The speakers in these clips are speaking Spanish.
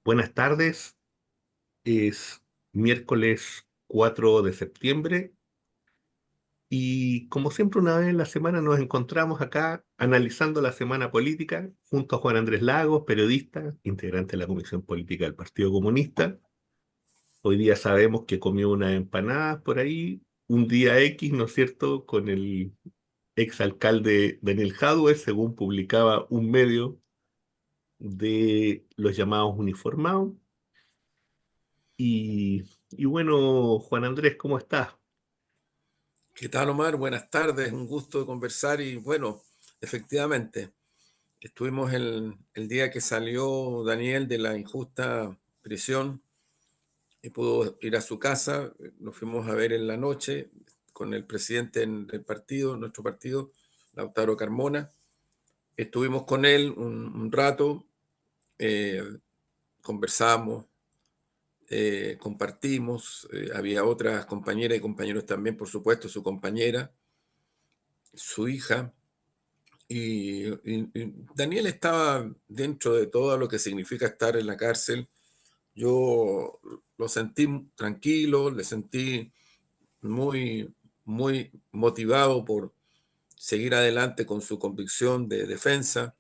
Buenas tardes, es miércoles 4 de septiembre y como siempre una vez en la semana nos encontramos acá analizando la semana política junto a Juan Andrés Lagos, periodista, integrante de la Comisión Política del Partido Comunista. Hoy día sabemos que comió unas empanadas por ahí, un día X, ¿no es cierto?, con el exalcalde Daniel Jadue, según publicaba un medio de los llamados uniformados. Y bueno, Juan Andrés, ¿cómo estás? ¿Qué tal, Omar? Buenas tardes, un gusto de conversar y bueno, efectivamente, estuvimos el día que salió Daniel de la injusta prisión y pudo ir a su casa, nos fuimos a ver en la noche con el presidente del partido, nuestro partido, Lautaro Carmona. Estuvimos con él un rato, eh, conversamos, compartimos, había otras compañeras y compañeros también, por supuesto, su compañera, su hija. Y Daniel estaba dentro de todo lo que significa estar en la cárcel. Yo lo sentí tranquilo, le sentí muy, muy motivado por seguir adelante con su convicción de defensa.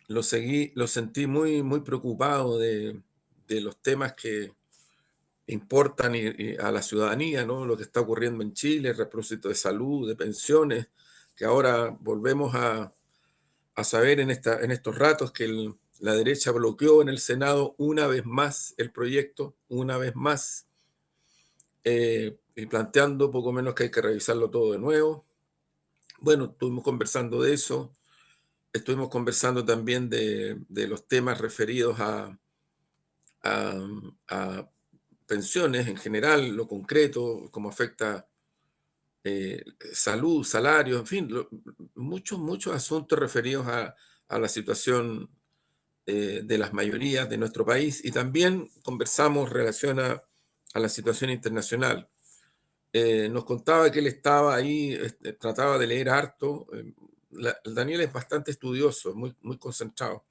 Lo sentí muy, muy preocupado de los temas que importan y a la ciudadanía, ¿no? Lo que está ocurriendo en Chile, a propósito de salud, de pensiones, que ahora volvemos a saber en estos ratos que la derecha bloqueó en el Senado una vez más el proyecto, una vez más, y planteando poco menos que hay que revisarlo todo de nuevo. Bueno, estuvimos conversando de eso, estuvimos conversando también de los temas referidos a, a pensiones en general, lo concreto, cómo afecta salud, salario, en fin, muchos asuntos referidos a la situación de las mayorías de nuestro país y también conversamos en relación a la situación internacional. Nos contaba que él estaba ahí, trataba de leer harto. Daniel es bastante estudioso, muy, muy concentrado.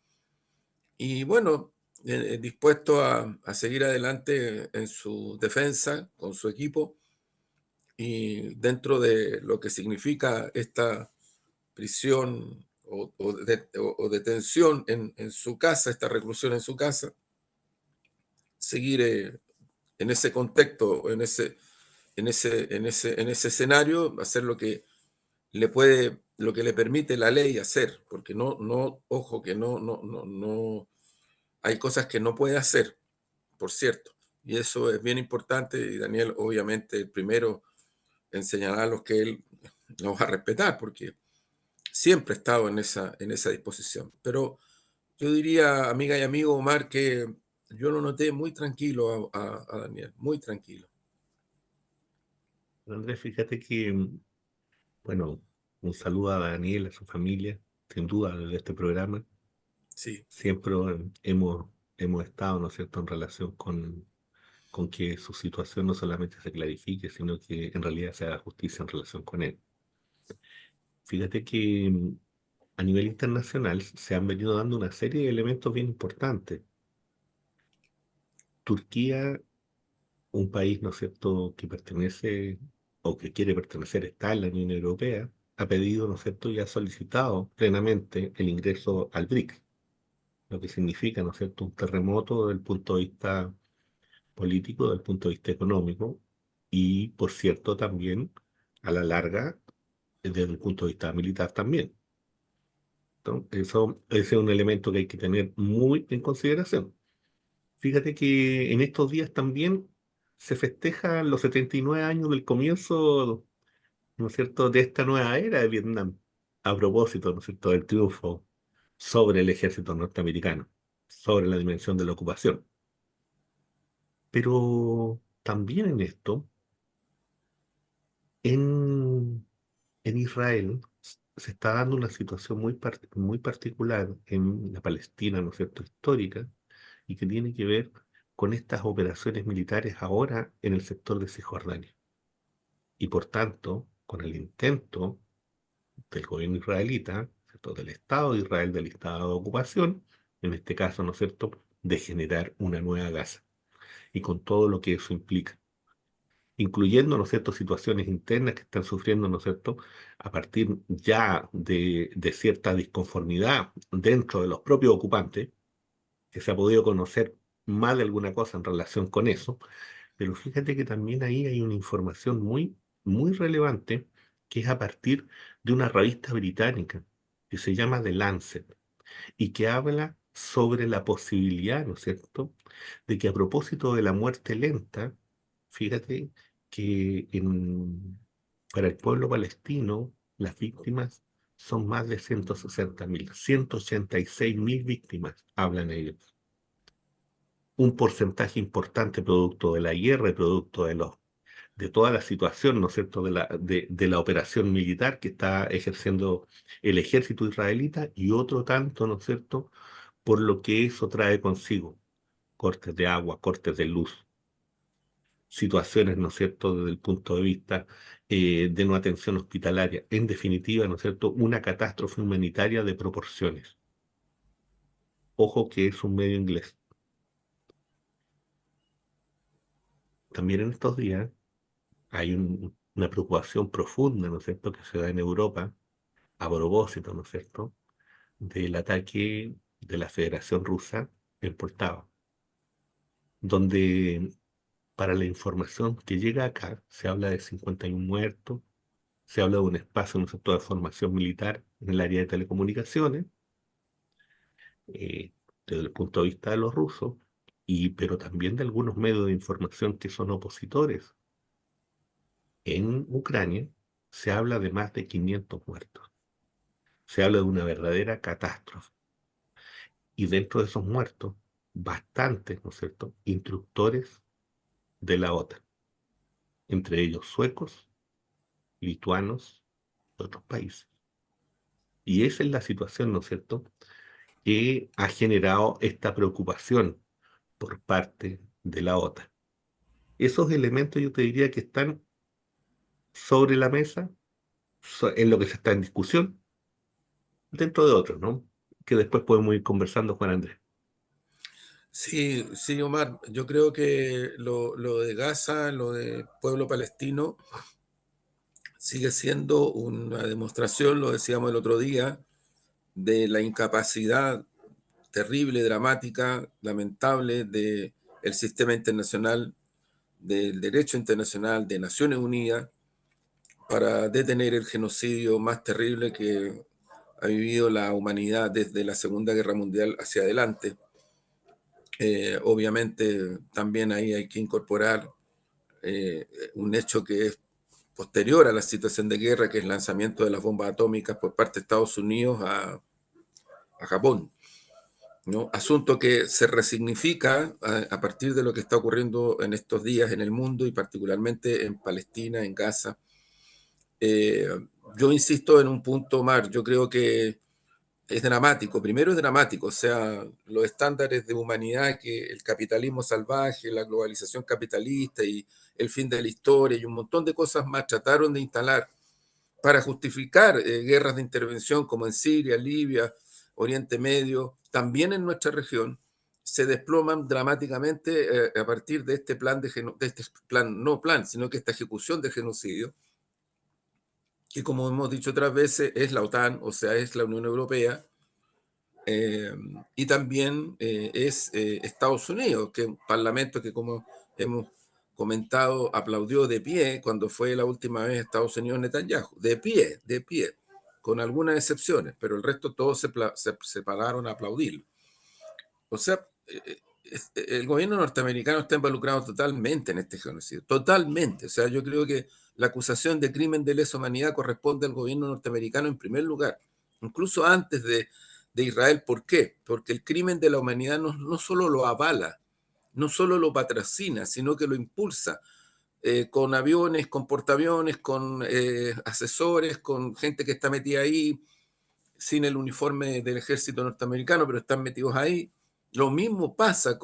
Y bueno, dispuesto a seguir adelante en su defensa con su equipo y dentro de lo que significa esta prisión o detención en su casa, esta reclusión en su casa, seguir en ese contexto, en ese escenario, hacer lo que le permite la ley hacer, porque ojo, que no, hay cosas que no puede hacer, por cierto, y eso es bien importante, y Daniel, obviamente, el primero en señalar los que él no va a respetar, porque siempre ha estado en esa disposición. Pero yo diría, amiga y amigo Omar, que yo lo noté muy tranquilo a Daniel, muy tranquilo. Juan Andrés, fíjate que, bueno, un saludo a Daniel, a su familia, sin duda, de este programa. Sí, Siempre hemos estado, ¿no es cierto?, en relación con que su situación no solamente se clarifique, sino que en realidad se haga justicia en relación con él. Fíjate que a nivel internacional se han venido dando una serie de elementos bien importantes. Turquía, un país, ¿no es cierto?, que pertenece o que quiere pertenecer, está en la Unión Europea, ha pedido, ¿no es cierto?, y ha solicitado plenamente el ingreso al BRICS, lo que significa, ¿no es cierto?, un terremoto desde el punto de vista político, desde el punto de vista económico y, por cierto, también a la larga, desde el punto de vista militar también. Entonces, ese es un elemento que hay que tener muy en consideración. Fíjate que en estos días también se festejan los 79 años del comienzo, ¿no es cierto?, de esta nueva era de Vietnam, a propósito, ¿no es cierto?, del triunfo sobre el ejército norteamericano, sobre la dimensión de la ocupación. Pero también en esto, en, en Israel, se está dando una situación muy particular en la Palestina, ¿no es cierto?, histórica, y que tiene que ver con estas operaciones militares ahora en el sector de Cisjordania. Y por tanto, con el intento del gobierno israelita, ¿cierto?, del Estado de Israel, del Estado de ocupación, en este caso, ¿no es cierto?, de generar una nueva Gaza y con todo lo que eso implica, incluyendo, ¿no es cierto?, situaciones internas que están sufriendo, ¿no es cierto?, a partir ya de cierta disconformidad dentro de los propios ocupantes, que se ha podido conocer más de alguna cosa en relación con eso, pero fíjate que también ahí hay una información muy relevante que es a partir de una revista británica que se llama The Lancet y que habla sobre la posibilidad, ¿no es cierto?, de que a propósito de la muerte lenta, fíjate que para el pueblo palestino las víctimas son más de 160.000, 186.000 víctimas, hablan ellos. Un porcentaje importante producto de la guerra y producto de toda la situación, ¿no es cierto?, de la operación militar que está ejerciendo el ejército israelita y otro tanto, ¿no es cierto?, por lo que eso trae consigo, cortes de agua, cortes de luz, situaciones, ¿no es cierto?, desde el punto de vista de no atención hospitalaria, en definitiva, ¿no es cierto?, una catástrofe humanitaria de proporciones. Ojo que es un medio inglés. También en estos días hay una preocupación profunda, ¿no es cierto?, que se da en Europa a propósito, ¿no es cierto?, del ataque de la Federación Rusa en Poltava, donde para la información que llega acá se habla de 51 muertos, se habla de un espacio, ¿no es cierto?, de formación militar en el área de telecomunicaciones, eh, desde el punto de vista de los rusos, pero también de algunos medios de información que son opositores. En Ucrania se habla de más de 500 muertos. Se habla de una verdadera catástrofe. Y dentro de esos muertos, bastantes, ¿no es cierto?, instructores de la OTAN, entre ellos suecos, lituanos, de otros países. Y esa es la situación, ¿no es cierto?, que ha generado esta preocupación por parte de la OTAN. Esos elementos yo te diría que están sobre la mesa, en lo que se está en discusión, dentro de otros, ¿no?, que después podemos ir conversando, Juan Andrés. Sí, sí, Omar, yo creo que lo de Gaza, lo de pueblo palestino, sigue siendo una demostración, lo decíamos el otro día, de la incapacidad terrible, dramática, lamentable del sistema internacional, del derecho internacional, de Naciones Unidas, para detener el genocidio más terrible que ha vivido la humanidad desde la Segunda Guerra Mundial hacia adelante. Obviamente también ahí hay que incorporar un hecho que es posterior a la situación de guerra, que es el lanzamiento de las bombas atómicas por parte de Estados Unidos a Japón, ¿no? Asunto que se resignifica a partir de lo que está ocurriendo en estos días en el mundo y particularmente en Palestina, en Gaza. Eh, yo insisto en un punto, Omar, yo creo que es dramático. Primero es dramático, o sea, los estándares de humanidad que el capitalismo salvaje, la globalización capitalista y el fin de la historia y un montón de cosas más trataron de instalar para justificar guerras de intervención como en Siria, Libia, Oriente Medio, también en nuestra región, se desploman dramáticamente a partir de este plan de este plan, no plan, sino que esta ejecución de genocidio, que como hemos dicho otras veces es la OTAN, o sea, es la Unión Europea, eh, y también es Estados Unidos, que es un parlamento que, como hemos comentado, aplaudió de pie cuando fue la última vez Estados Unidos Netanyahu, de pie, con algunas excepciones, pero el resto todos se pararon a aplaudir. O sea, el gobierno norteamericano está involucrado totalmente en este genocidio, totalmente. O sea, yo creo que la acusación de crimen de lesa humanidad corresponde al gobierno norteamericano en primer lugar, incluso antes de Israel. ¿Por qué? Porque el crimen de la humanidad no solo lo avala, no solo lo patrocina, sino que lo impulsa con aviones, con portaaviones, con asesores, con gente que está metida ahí sin el uniforme del ejército norteamericano, pero están metidos ahí. Lo mismo pasa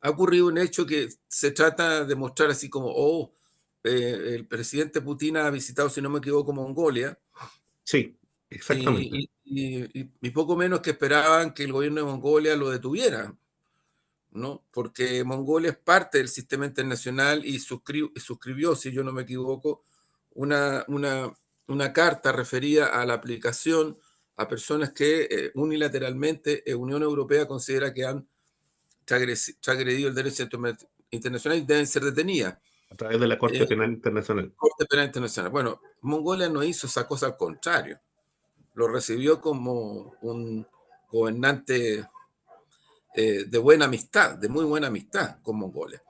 ha ocurrido un hecho que se trata de mostrar así como, el presidente Putin ha visitado, si no me equivoco, Mongolia, Sí, y, exactamente. y poco menos que esperaban que el gobierno de Mongolia lo detuviera, ¿no? Porque Mongolia es parte del sistema internacional y suscribió, si yo no me equivoco, una, una, una carta referida a la aplicación a personas que unilateralmente Unión Europea considera que han transgredido el derecho internacional y deben ser detenidas. A través de la Corte Eh, Penal Internacional. Corte Penal Internacional. Bueno, Mongolia no hizo esa cosa, al contrario, lo recibió como un gobernante de buena amistad, de muy buena amistad con Mongolia.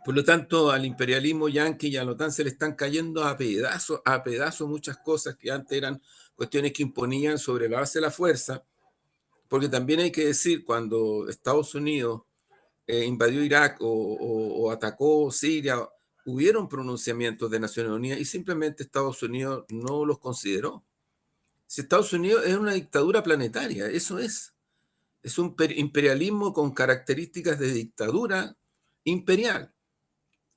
Por lo tanto, al imperialismo yanqui y a la OTAN se le están cayendo a pedazos muchas cosas que antes eran cuestiones que imponían sobre la base de la fuerza, porque también hay que decir, cuando Estados Unidos invadió Irak o atacó Siria, hubieron pronunciamientos de Naciones Unidas y simplemente Estados Unidos no los consideró. Si Estados Unidos es una dictadura planetaria, eso es un imperialismo con características de dictadura imperial.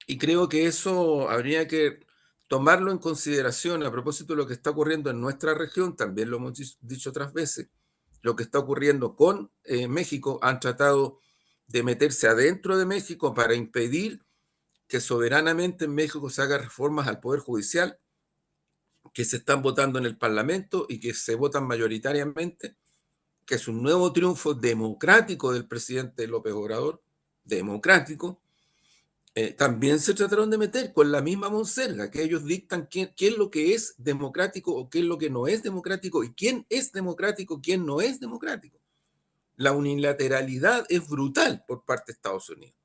Y creo que eso habría que tomarlo en consideración a propósito de lo que está ocurriendo en nuestra región, también lo hemos dicho otras veces, lo que está ocurriendo con México, han tratado de meterse adentro de México para impedir que soberanamente en México se hagan reformas al Poder Judicial, que se están votando en el Parlamento y que se votan mayoritariamente, que es un nuevo triunfo democrático del presidente López Obrador, democrático. También se trataron de meter con la misma monserga, que ellos dictan qué es lo que es democrático o qué es lo que no es democrático y quién es democrático, quién no es democrático. La unilateralidad es brutal por parte de Estados Unidos.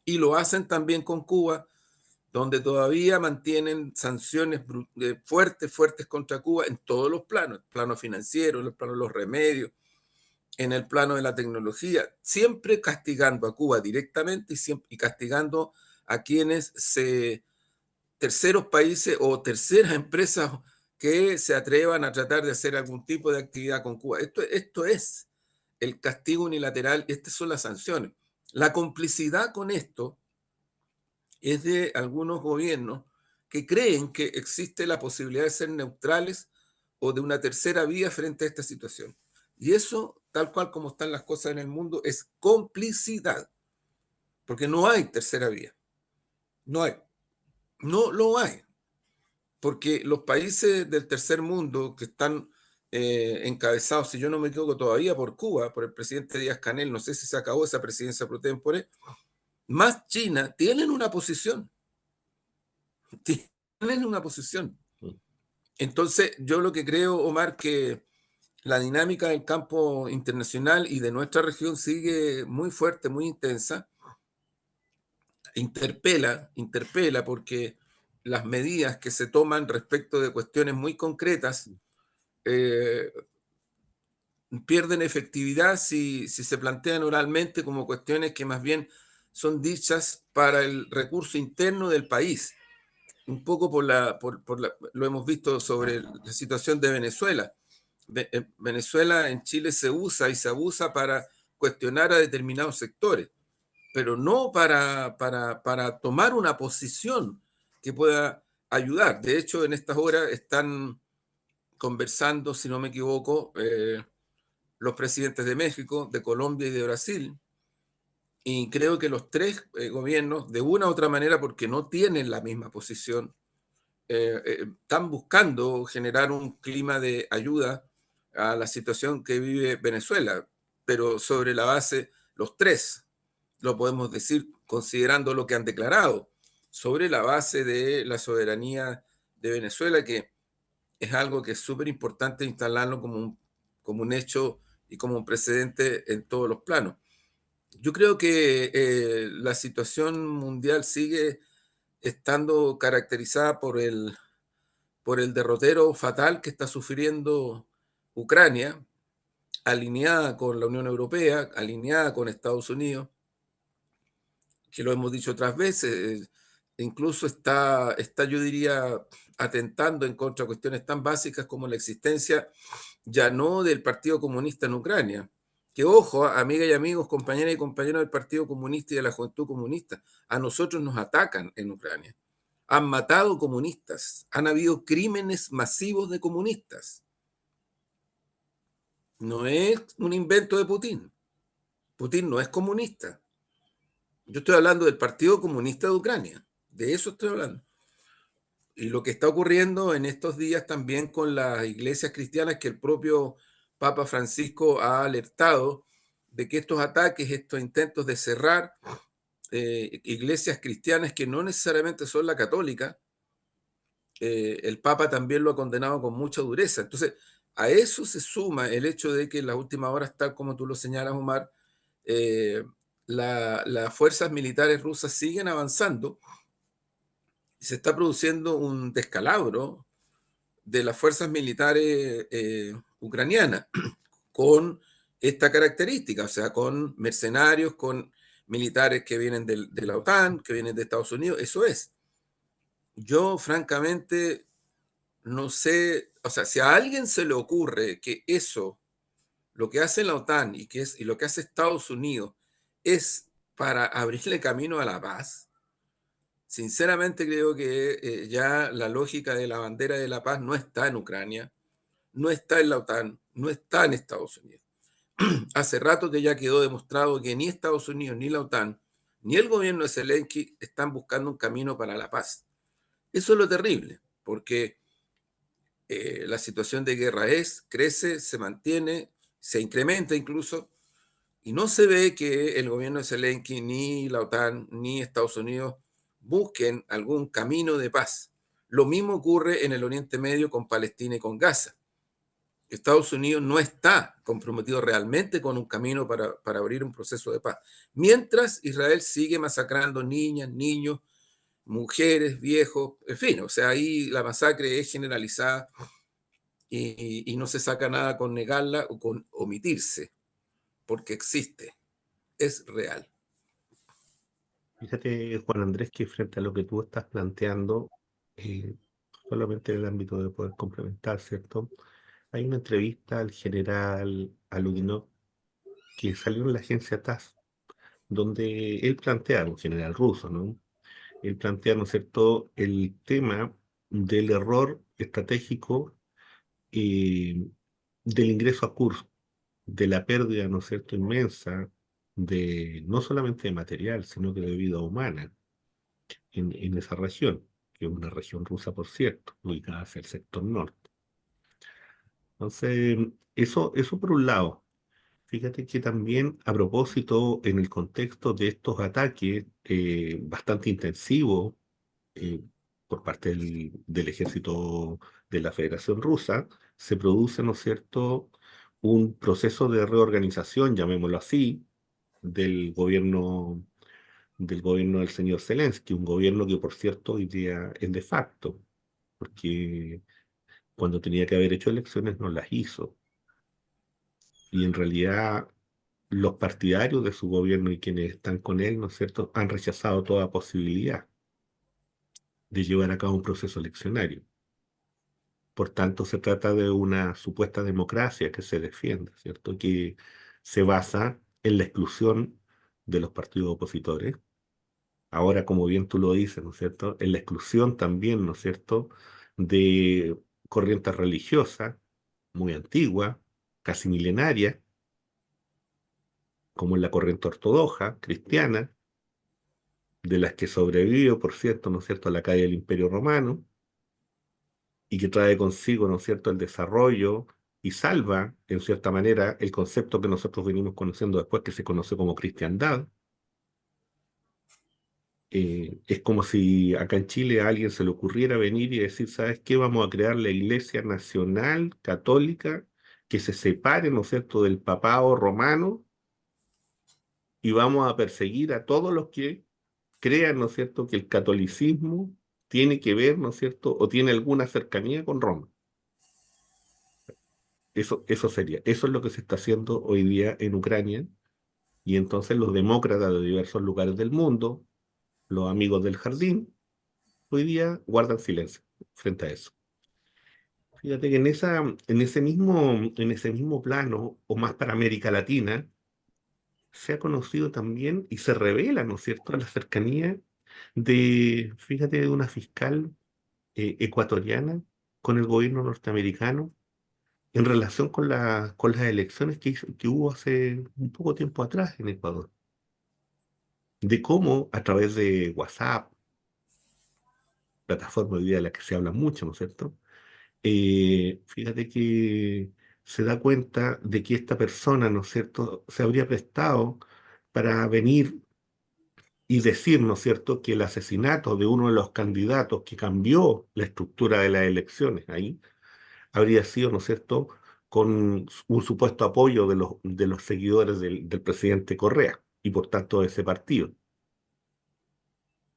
Y lo hacen también con Cuba, donde todavía mantienen sanciones fuertes, fuertes contra Cuba en todos los planos, el plano financiero, en el plano de los remedios, en el plano de la tecnología, siempre castigando a Cuba directamente y castigando a quienes terceros países o terceras empresas que se atrevan a tratar de hacer algún tipo de actividad con Cuba. Esto es el castigo unilateral, estas son las sanciones. La complicidad con esto es de algunos gobiernos que creen que existe la posibilidad de ser neutrales o de una tercera vía frente a esta situación. Y eso, tal cual como están las cosas en el mundo, es complicidad, porque no hay tercera vía. No hay. No lo hay. Porque los países del tercer mundo que están encabezados, si yo no me equivoco todavía, por Cuba, por el presidente Díaz-Canel, no sé si se acabó esa presidencia pro tempore, más China, tienen una posición. Tienen una posición. Entonces, yo lo que creo, Omar, que la dinámica del campo internacional y de nuestra región sigue muy fuerte, muy intensa. Interpela porque las medidas que se toman respecto de cuestiones muy concretas eh, pierden efectividad si se plantean oralmente como cuestiones que más bien son dichas para el recurso interno del país. Un poco lo hemos visto sobre la situación de Venezuela. Venezuela en Chile se usa y se abusa para cuestionar a determinados sectores, pero no para tomar una posición que pueda ayudar. De hecho, en estas horas están conversando, si no me equivoco, los presidentes de México, de Colombia y de Brasil, y creo que los tres gobiernos, de una u otra manera, porque no tienen la misma posición, están buscando generar un clima de ayuda a la situación que vive Venezuela, pero sobre la base, los tres, lo podemos decir considerando lo que han declarado, sobre la base de la soberanía de Venezuela, que es algo que es súper importante instalarlo como un hecho y como un precedente en todos los planos. Yo creo que la situación mundial sigue estando caracterizada por el derrotero fatal que está sufriendo Ucrania, alineada con la Unión Europea, alineada con Estados Unidos, que lo hemos dicho otras veces, incluso está, yo diría, atentando en contra de cuestiones tan básicas como la existencia ya no del Partido Comunista en Ucrania. Que ojo, amigas y amigos, compañeras y compañeros del Partido Comunista y de la Juventud Comunista, a nosotros nos atacan en Ucrania. Han matado comunistas, han habido crímenes masivos de comunistas. no es un invento de Putin. Putin no es comunista. Yo estoy hablando del Partido Comunista de Ucrania. De eso estoy hablando. Y lo que está ocurriendo en estos días también con las iglesias cristianas, que el propio Papa Francisco ha alertado de que estos ataques, estos intentos de cerrar iglesias cristianas que no necesariamente son la católica, el Papa también lo ha condenado con mucha dureza. Entonces, a eso se suma el hecho de que en las últimas horas, tal como tú lo señalas, Omar, eh, las fuerzas militares rusas siguen avanzando y se está produciendo un descalabro de las fuerzas militares ucranianas con esta característica, o sea, con mercenarios, con militares que vienen de la OTAN, que vienen de Estados Unidos, eso es. Yo, francamente, no sé, o sea, si a alguien se le ocurre que eso, lo que hace la OTAN y lo que hace Estados Unidos es para abrirle camino a la paz, sinceramente creo que ya la lógica de la bandera de la paz no está en Ucrania, no está en la OTAN, no está en Estados Unidos. Hace rato que ya quedó demostrado que ni Estados Unidos, ni la OTAN, ni el gobierno de Zelensky están buscando un camino para la paz. Eso es lo terrible, porque la situación de guerra crece, se mantiene, se incrementa incluso, y no se ve que el gobierno de Zelensky, ni la OTAN, ni Estados Unidos busquen algún camino de paz. Lo mismo ocurre en el Oriente Medio con Palestina y con Gaza. Estados Unidos no está comprometido realmente con un camino para abrir un proceso de paz. Mientras Israel sigue masacrando niñas, niños, mujeres, viejos, en fin, o sea, ahí la masacre es generalizada y no se saca nada con negarla o con omitirse, porque existe, es real. Fíjate, Juan Andrés, que frente a lo que tú estás planteando, eh, solamente en el ámbito de poder complementar, ¿cierto? Hay una entrevista al general Aludinov que salió en la agencia TASS, donde él plantea, un general ruso, ¿no? Él plantea, ¿no es cierto?, el tema del error estratégico eh, del ingreso a Kursk, de la pérdida, ¿no es cierto?, inmensa de no solamente de material, sino que de vida humana en esa región, que es una región rusa, por cierto, ubicada hacia el sector norte. Entonces, eso por un lado. Fíjate que también a propósito, en el contexto de estos ataques bastante intensivos eh, por parte del ejército de la Federación Rusa, se produce, ¿no es cierto?, un proceso de reorganización, llamémoslo así, del gobierno del señor Zelensky, un gobierno que, por cierto, hoy día es de facto, porque cuando tenía que haber hecho elecciones no las hizo. Y en realidad los partidarios de su gobierno y quienes están con él, ¿no es cierto?, han rechazado toda posibilidad de llevar a cabo un proceso eleccionario. Por tanto, se trata de una supuesta democracia que se defiende, ¿cierto?, que se basa en la exclusión de los partidos opositores. Ahora, como bien tú lo dices, ¿no es cierto?, en la exclusión también, ¿no es cierto?, de corrientes religiosas muy antiguas, casi milenarias, como en la corriente ortodoxa, cristiana, de las que sobrevivió, por cierto, ¿no es cierto?, a la caída del Imperio Romano, y que trae consigo, ¿no es cierto?, el desarrollo y salva, en cierta manera, el concepto que nosotros venimos conociendo después, que se conoce como cristiandad. Es como si acá en Chile a alguien se le ocurriera venir y decir, ¿sabes qué? Vamos a crear la Iglesia Nacional Católica que se separe, ¿no es cierto?, del papado romano y vamos a perseguir a todos los que crean, ¿no es cierto?, que el catolicismo tiene que ver, ¿no es cierto?, o tiene alguna cercanía con Roma. Eso sería, eso es lo que se está haciendo hoy día en Ucrania, y entonces los demócratas de diversos lugares del mundo, los amigos del jardín, hoy día guardan silencio frente a eso. Fíjate que en ese mismo plano, o más para América Latina, se ha conocido también y se revela, ¿no es cierto?, la cercanía fíjate, de una fiscal ecuatoriana con el gobierno norteamericano, en relación con las elecciones que hubo hace un poco tiempo atrás en Ecuador, de cómo a través de WhatsApp, plataforma hoy día de la que se habla mucho, ¿no es cierto? Fíjate que se da cuenta de que esta persona, ¿no es cierto?, se habría prestado para venir y decir, ¿no es cierto?, que el asesinato de uno de los candidatos que cambió la estructura de las elecciones ahí habría sido, ¿no es cierto?, con un supuesto apoyo de los seguidores del presidente Correa y por tanto de ese partido.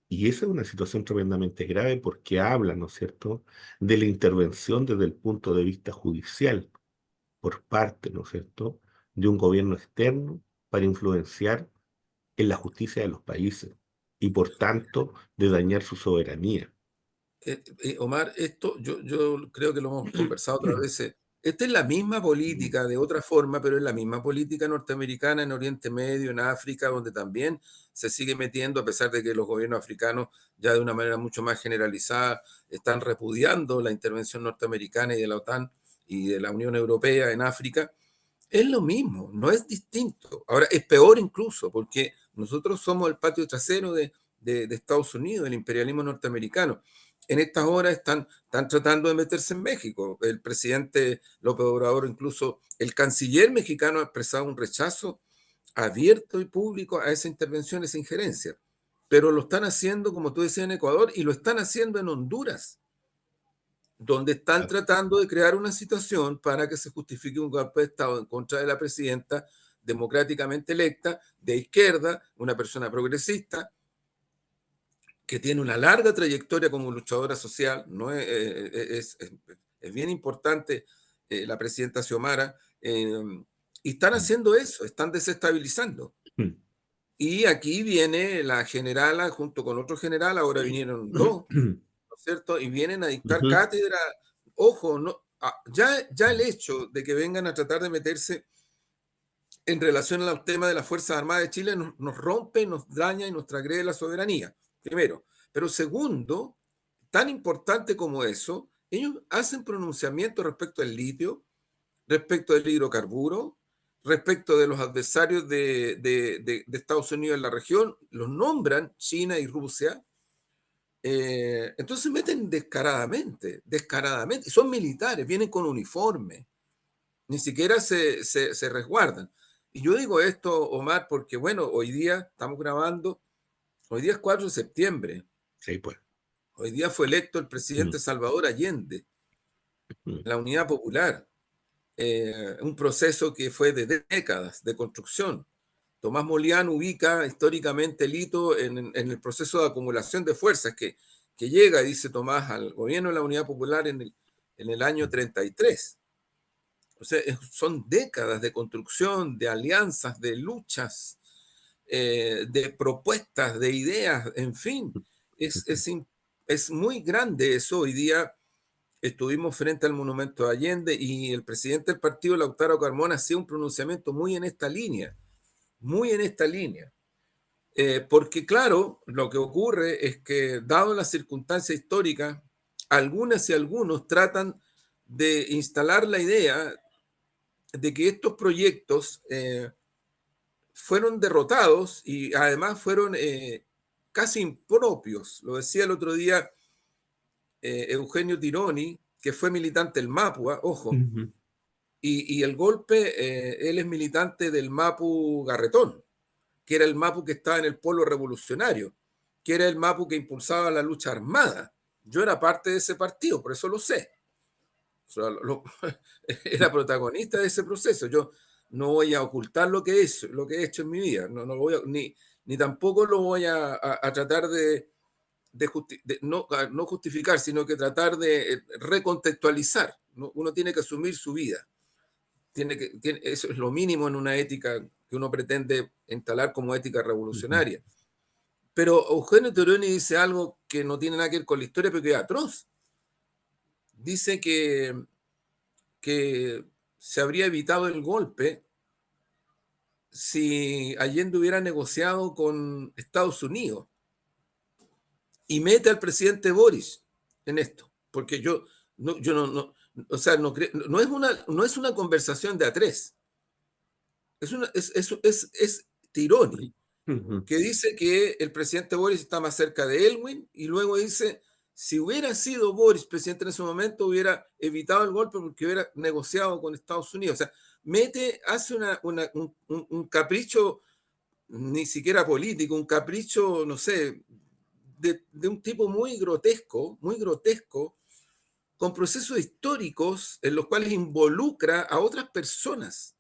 Y esa es una situación tremendamente grave porque habla, ¿no es cierto?, de la intervención desde el punto de vista judicial por parte, ¿no es cierto?, de un gobierno externo para influenciar en la justicia de los países y por tanto de dañar su soberanía. Omar, esto yo creo que lo hemos conversado otras veces. Esta es la misma política de otra forma, pero es la misma política norteamericana en Oriente Medio, en África, donde también se sigue metiendo, a pesar de que los gobiernos africanos ya de una manera mucho más generalizada están repudiando la intervención norteamericana y de la OTAN y de la Unión Europea en África. Es lo mismo, no es distinto. Ahora, es peor incluso, porque nosotros somos el patio trasero de Estados Unidos, el imperialismo norteamericano. En estas horas están tratando de meterse en México. El presidente López Obrador, incluso el canciller mexicano, ha expresado un rechazo abierto y público a esa intervención, esa injerencia. Pero lo están haciendo, como tú decías, en Ecuador y lo están haciendo en Honduras, donde están tratando de crear una situación para que se justifique un golpe de Estado en contra de la presidenta democráticamente electa, de izquierda, una persona progresista, que tiene una larga trayectoria como luchadora social, ¿no? Es bien importante la presidenta Xiomara, y están haciendo eso, están desestabilizando. Y aquí viene la generala junto con otro general, ahora vinieron dos, ¿no es cierto? Y vienen a dictar Ujú. cátedra. Ojo, no, ya el hecho de que vengan a tratar de meterse en relación al tema de las Fuerzas Armadas de Chile nos rompe, nos daña y nos transgrede la soberanía, primero. Pero segundo, tan importante como eso, ellos hacen pronunciamientos respecto al litio, respecto del hidrocarburo, respecto de los adversarios de Estados Unidos en la región, los nombran China y Rusia. Entonces se meten descaradamente, y son militares, vienen con uniforme, ni siquiera se resguardan. Y yo digo esto, Omar, porque bueno, hoy día estamos grabando, hoy día es 4 de septiembre, Sí, pues. hoy día fue electo el presidente Salvador Allende, la Unidad Popular, un proceso que fue de décadas de construcción. Tomás Molián ubica históricamente el hito en el proceso de acumulación de fuerzas que llega, dice Tomás, al gobierno de la Unidad Popular en el año 33. O sea, son décadas de construcción, de alianzas, de luchas, de propuestas, de ideas, en fin. Es, es, es muy grande eso. Hoy día estuvimos frente al monumento de Allende y el presidente del partido, Lautaro Carmona, hacía un pronunciamiento muy en esta línea. Porque claro, lo que ocurre es que, dado las circunstancias históricas, algunas y algunos tratan de instalar la idea de que estos proyectos fueron derrotados y además fueron casi impropios. Lo decía el otro día Eugenio Tironi, que fue militante del Mapua, ojo, Ujú. y el golpe, él es militante del Mapu Garretón, que era el Mapu que estaba en el polo revolucionario, que era el Mapu que impulsaba la lucha armada. Yo era parte de ese partido, por eso lo sé. O sea, era protagonista de ese proceso. Yo no voy a ocultar lo que he hecho en mi vida, no lo voy ni tampoco lo voy a tratar de no justificar, sino que tratar de recontextualizar, ¿no? Uno tiene que asumir su vida. Eso es lo mínimo en una ética que uno pretende instalar como ética Ujú. revolucionaria. Pero Eugenio Toroni dice algo que no tiene nada que ver con la historia, pero que es atroz. Dice que se habría evitado el golpe si Allende hubiera negociado con Estados Unidos y mete al presidente Boris en esto, porque yo no, O sea, no es una conversación de a tres, es Tironi, Ujú. que dice que el presidente Boris está más cerca de Elwin y luego dice, si hubiera sido Boris presidente en ese momento, hubiera evitado el golpe porque hubiera negociado con Estados Unidos. O sea, hace un capricho, ni siquiera político, un capricho, no sé, de un tipo muy grotesco, con procesos históricos en los cuales involucra a otras personas,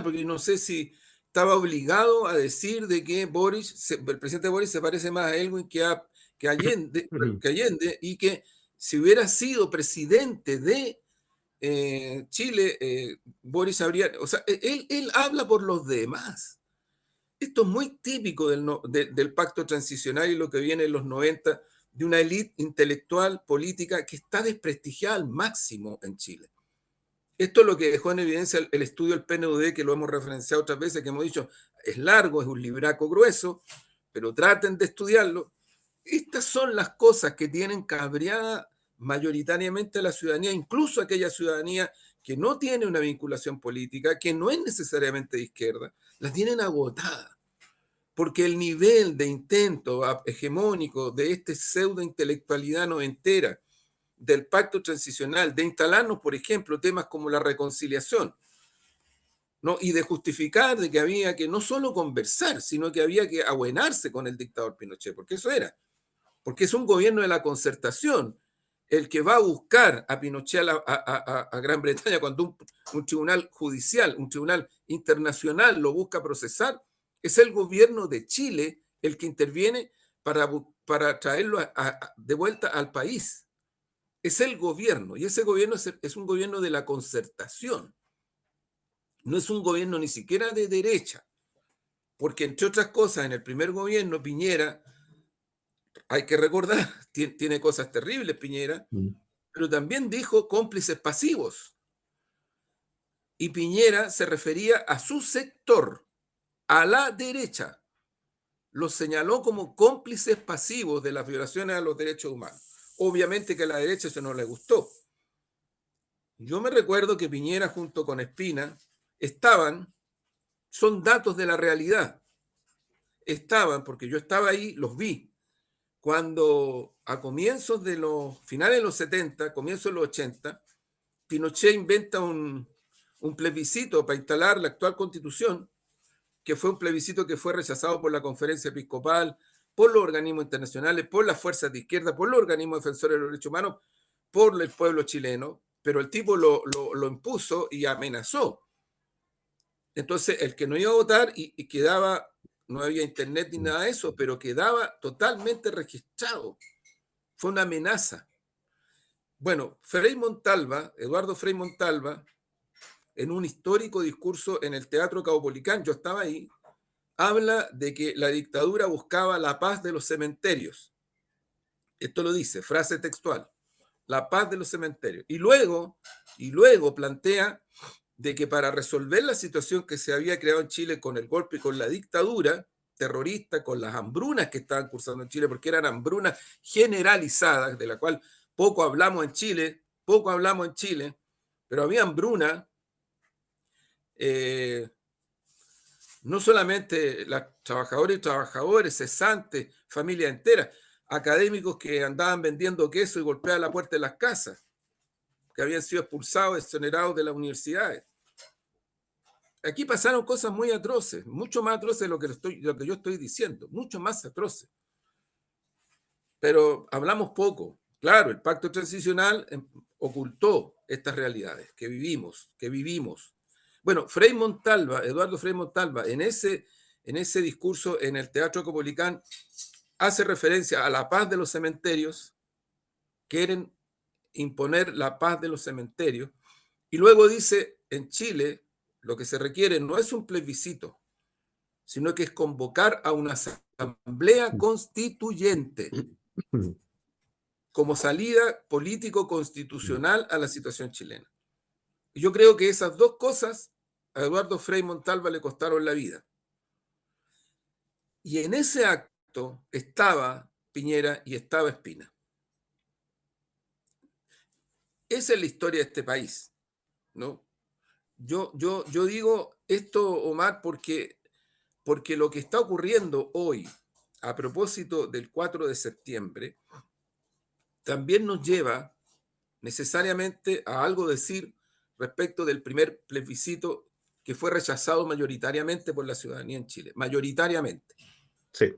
porque no sé si estaba obligado a decir de que el presidente Boris se parece más a Elwin Ujú. que Allende, y que si hubiera sido presidente de Chile, Boris habría, o sea, él habla por los demás. Esto es muy típico del pacto transicional y lo que viene en los 90 de una élite intelectual política que está desprestigiada al máximo en Chile. Esto es lo que dejó en evidencia el estudio del PNUD, que lo hemos referenciado otras veces, que hemos dicho, es largo, es un libraco grueso, pero traten de estudiarlo. Estas son las cosas que tienen cabreada mayoritariamente a la ciudadanía, incluso aquella ciudadanía que no tiene una vinculación política, que no es necesariamente de izquierda, la tienen agotada, porque el nivel de intento hegemónico de este pseudo intelectualidad noventera, del pacto transicional, de instalarnos, por ejemplo, temas como la reconciliación, ¿no? Y de justificar de que había que no solo conversar, sino que había que abuenarse con el dictador Pinochet, porque eso era, porque es un gobierno de la concertación el que va a buscar a Pinochet a Gran Bretaña cuando un tribunal judicial, un tribunal internacional lo busca procesar, es el gobierno de Chile el que interviene para traerlo de vuelta al país. Es el gobierno, y ese gobierno es un gobierno de la concertación, no es un gobierno ni siquiera de derecha, porque entre otras cosas, en el primer gobierno, Piñera, hay que recordar, tiene cosas terribles Piñera, Mm. pero también dijo cómplices pasivos, y Piñera se refería a su sector, a la derecha, los señaló como cómplices pasivos de las violaciones a los derechos humanos. Obviamente que a la derecha eso no le gustó. Yo me recuerdo que Piñera junto con Espina estaban, son datos de la realidad, estaban, porque yo estaba ahí, los vi, cuando a comienzos de los finales de los 70, comienzos de los 80, Pinochet inventa un plebiscito para instalar la actual constitución, que fue un plebiscito que fue rechazado por la conferencia episcopal, por los organismos internacionales, por las fuerzas de izquierda, por los organismos defensores de los derechos humanos, por el pueblo chileno, pero el tipo lo impuso y amenazó. Entonces, el que no iba a votar y quedaba, no había internet ni nada de eso, pero quedaba totalmente registrado. Fue una amenaza. Bueno, Frei Montalva, Eduardo Frei Montalva, en un histórico discurso en el Teatro Caupolicán, yo estaba ahí, habla de que la dictadura buscaba la paz de los cementerios. Esto lo dice, frase textual, la paz de los cementerios. Y luego plantea de que para resolver la situación que se había creado en Chile con el golpe y con la dictadura terrorista, con las hambrunas que estaban cursando en Chile, porque eran hambrunas generalizadas, de la cual poco hablamos en Chile, pero había hambruna, eh, no solamente las trabajadoras y trabajadores, cesantes, familias enteras, académicos que andaban vendiendo queso y golpeaban la puerta de las casas, que habían sido expulsados, exonerados de las universidades. Aquí pasaron cosas muy atroces, mucho más atroces de lo que yo estoy diciendo, mucho más atroces. Pero hablamos poco. Claro, el pacto transicional ocultó estas realidades que vivimos. Bueno, Eduardo Frei Montalva, en ese discurso en el Teatro Copolicán, hace referencia a la paz de los cementerios, quieren imponer la paz de los cementerios, y luego dice, en Chile, lo que se requiere no es un plebiscito, sino que es convocar a una asamblea constituyente como salida político-constitucional a la situación chilena. Y yo creo que esas dos cosas a Eduardo Frei Montalva le costaron la vida. Y en ese acto estaba Piñera y estaba Espina. Esa es la historia de este país, ¿no? Yo digo esto, Omar, porque lo que está ocurriendo hoy, a propósito del 4 de septiembre, también nos lleva necesariamente a algo decir respecto del primer plebiscito que fue rechazado mayoritariamente por la ciudadanía en Chile, mayoritariamente. Sí.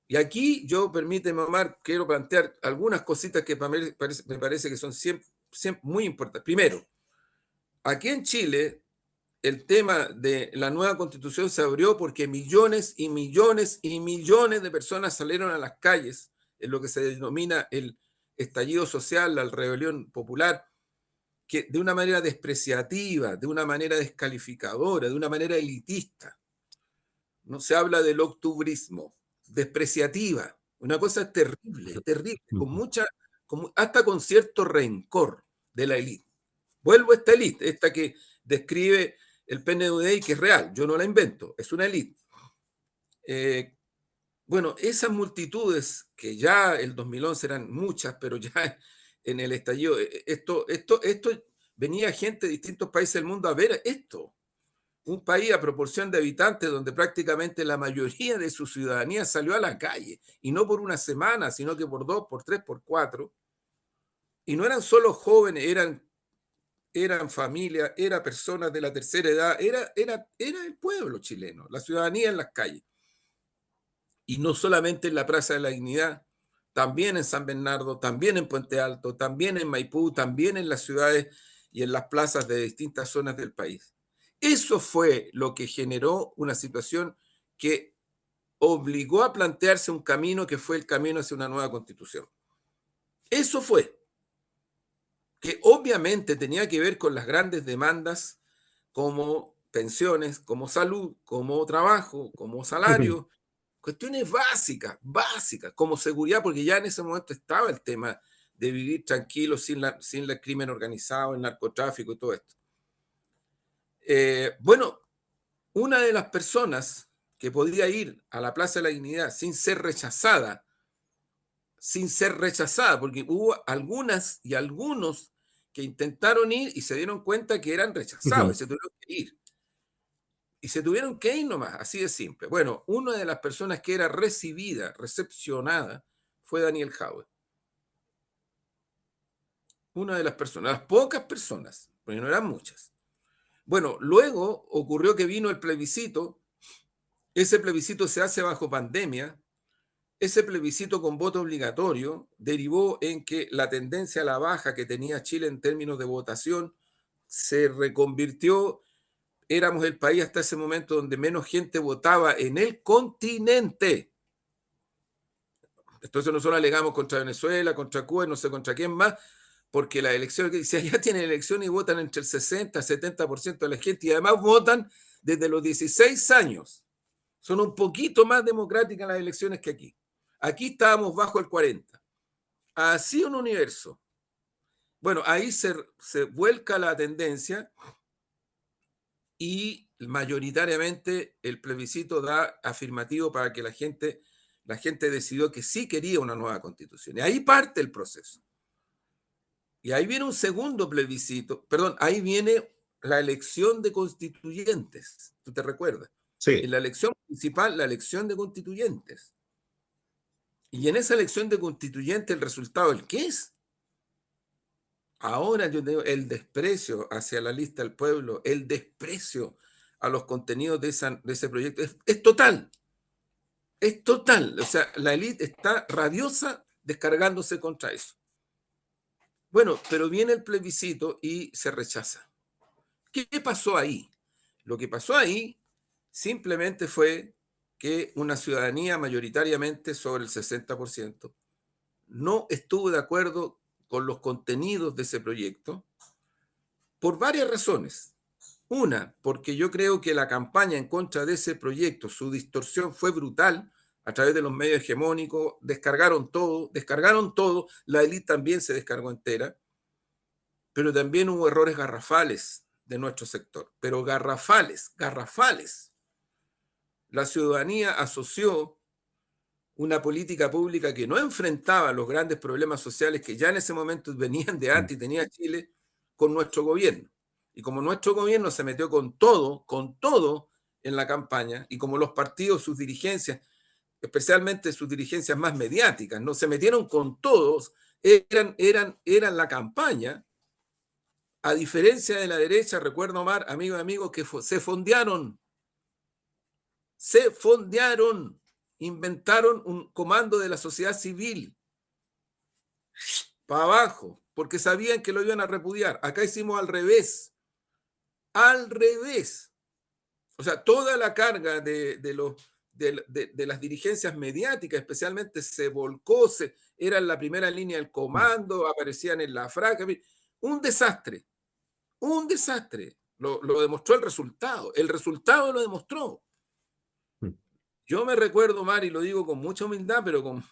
Y aquí yo, permíteme, Omar, quiero plantear algunas cositas que me parece que son siempre, muy importantes. Primero, aquí en Chile el tema de la nueva constitución se abrió porque millones y millones y millones de personas salieron a las calles en lo que se denomina el estallido social, la rebelión popular, que de una manera despreciativa, de una manera descalificadora, de una manera elitista. No se habla del octubrismo, despreciativa, una cosa terrible, terrible, con Ujú. mucha, hasta con cierto rencor de la élite. Vuelvo a esta élite, esta que describe el PNUD y que es real, yo no la invento, es una élite. Bueno, esas multitudes, que ya el 2011 eran muchas, pero ya en el estallido, esto venía gente de distintos países del mundo a ver esto. Un país a proporción de habitantes donde prácticamente la mayoría de su ciudadanía salió a la calle, y no por una semana, sino que por 2, por 3, por 4. Y no eran solo jóvenes, eran familias, eran personas de la tercera edad, era el pueblo chileno, la ciudadanía en las calles. Y no solamente en la Plaza de la Dignidad, también en San Bernardo, también en Puente Alto, también en Maipú, también en las ciudades y en las plazas de distintas zonas del país. Eso fue lo que generó una situación que obligó a plantearse un camino que fue el camino hacia una nueva constitución. Eso fue, que obviamente tenía que ver con las grandes demandas como pensiones, como salud, como trabajo, como salario, cuestiones básicas, básicas, como seguridad, porque ya en ese momento estaba el tema de vivir tranquilo sin el crimen organizado, el narcotráfico y todo esto. Bueno, una de las personas que podía ir a la Plaza de la Dignidad sin ser rechazada, porque hubo algunas y algunos que intentaron ir y se dieron cuenta que eran rechazados y Ujú. se tuvieron que ir. Y se tuvieron que ir nomás, así de simple. Bueno, una de las personas que era recibida, recepcionada, fue Daniel Jaude. Una de las personas, las pocas personas, porque no eran muchas. Bueno, luego ocurrió que vino el plebiscito. Ese plebiscito se hace bajo pandemia. Ese plebiscito con voto obligatorio derivó en que la tendencia a la baja que tenía Chile en términos de votación se reconvirtió. Éramos el país hasta ese momento donde menos gente votaba en el continente. Entonces nosotros alegamos contra Venezuela, contra Cuba y no sé contra quién más, porque las elecciones, si allá tienen elecciones y votan entre el 60 y 70% de la gente, y además votan desde los 16 años. Son un poquito más democráticas las elecciones que aquí. Aquí estábamos bajo el 40. Así un universo. Bueno, ahí se vuelca la tendencia y mayoritariamente el plebiscito da afirmativo para que la gente decidió que sí quería una nueva constitución. Y ahí parte el proceso. Y ahí viene un segundo plebiscito, perdón, ahí viene la elección de constituyentes, ¿tú te recuerdas? En Sí. la elección principal, la elección de constituyentes. Y en esa elección de constituyentes, el resultado, ¿el qué es? Ahora yo digo, el desprecio hacia la lista del pueblo, el desprecio a los contenidos de ese proyecto es total, es total. O sea, la élite está rabiosa descargándose contra eso. Bueno, pero viene el plebiscito y se rechaza. ¿Qué pasó ahí? Lo que pasó ahí simplemente fue que una ciudadanía mayoritariamente sobre el 60% no estuvo de acuerdo con los contenidos de ese proyecto por varias razones. Una, porque yo creo que la campaña en contra de ese proyecto, su distorsión fue brutal a través de los medios hegemónicos, descargaron todo, la élite también se descargó entera, pero también hubo errores garrafales de nuestro sector, pero garrafales, garrafales. La ciudadanía asoció una política pública que no enfrentaba los grandes problemas sociales que ya en ese momento venían de Mm. antes y tenía Chile con nuestro gobierno. Y como nuestro gobierno se metió con todo en la campaña, y como los partidos, sus dirigencias, especialmente sus dirigencias más mediáticas, no se metieron con todos, eran la campaña, a diferencia de la derecha, recuerdo, Omar, amigos, que se fondearon, inventaron un comando de la sociedad civil para abajo, porque sabían que lo iban a repudiar. Acá hicimos al revés. O sea, toda la carga de las dirigencias mediáticas, especialmente, se volcó, eran la primera línea del Mm. comando, aparecían en la franja, un desastre, un desastre. Lo demostró el resultado lo demostró. Mm. Yo me recuerdo, Mari, lo digo con mucha humildad, pero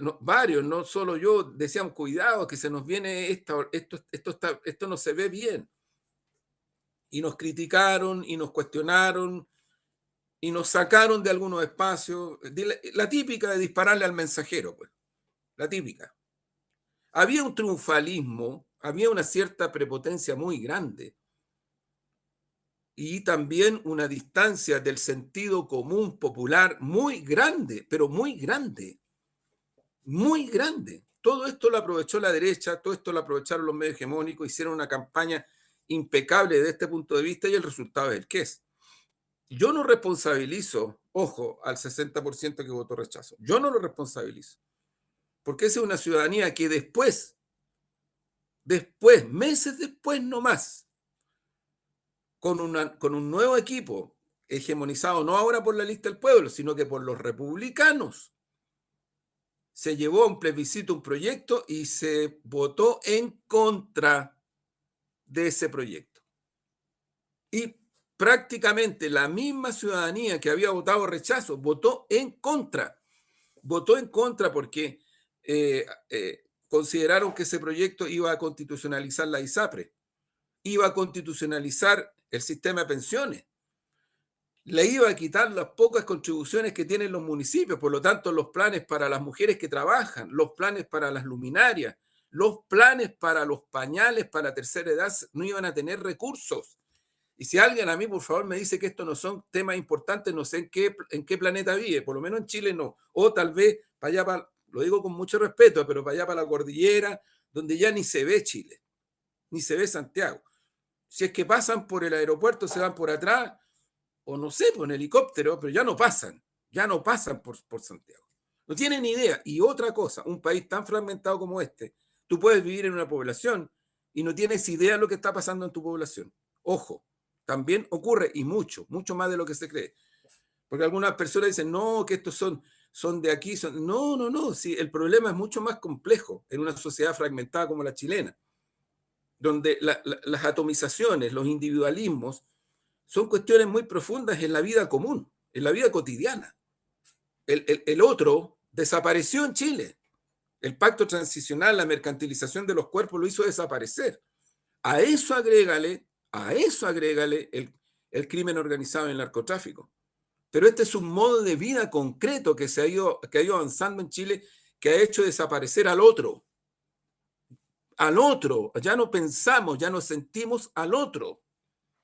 no, varios, no solo yo, decían, cuidado, que se nos viene esto no se ve bien. Y nos criticaron y nos cuestionaron y nos sacaron de algunos espacios. La típica de dispararle al mensajero, pues, la típica. Había un triunfalismo, había una cierta prepotencia muy grande y también una distancia del sentido común popular muy grande, pero muy grande, muy grande. Todo esto lo aprovechó la derecha, todo esto lo aprovecharon los medios hegemónicos, hicieron una campaña impecable desde este punto de vista y el resultado es el que es. Yo no responsabilizo, ojo, al 60% que votó rechazo. Yo no lo responsabilizo, porque esa es una ciudadanía que meses después nomás, con un nuevo equipo, hegemonizado no ahora por la lista del pueblo, sino que por los republicanos, se llevó a un plebiscito un proyecto y se votó en contra de ese proyecto. Y prácticamente la misma ciudadanía que había votado rechazo votó en contra. Votó en contra porque consideraron que ese proyecto iba a constitucionalizar la ISAPRE, iba a constitucionalizar el sistema de pensiones, le iba a quitar las pocas contribuciones que tienen los municipios, por lo tanto los planes para las mujeres que trabajan, los planes para las luminarias, los planes para los pañales para la tercera edad no iban a tener recursos. Y si alguien a mí, por favor, me dice que estos no son temas importantes, no sé en qué planeta vive, por lo menos en Chile no. O tal vez para allá, lo digo con mucho respeto, pero para allá, para la cordillera, donde ya ni se ve Chile, ni se ve Santiago. Si es que pasan por el aeropuerto, se van por atrás, o no sé, por un helicóptero, pero ya no pasan por Santiago. No tienen ni idea. Y otra cosa, un país tan fragmentado como este, tú puedes vivir en una población y no tienes idea de lo que está pasando en tu población. Ojo, también ocurre y mucho, mucho más de lo que se cree. Porque algunas personas dicen, no, que estos son de aquí. No, no, no. Sí, el problema es mucho más complejo en una sociedad fragmentada como la chilena, donde las atomizaciones, los individualismos, son cuestiones muy profundas en la vida común, en la vida cotidiana. El otro desapareció en Chile. El pacto transicional, la mercantilización de los cuerpos lo hizo desaparecer. A eso agrégale el crimen organizado y el narcotráfico. Pero este es un modo de vida concreto que ha ido avanzando en Chile, que ha hecho desaparecer al otro. Al otro. Ya no pensamos, ya no sentimos al otro.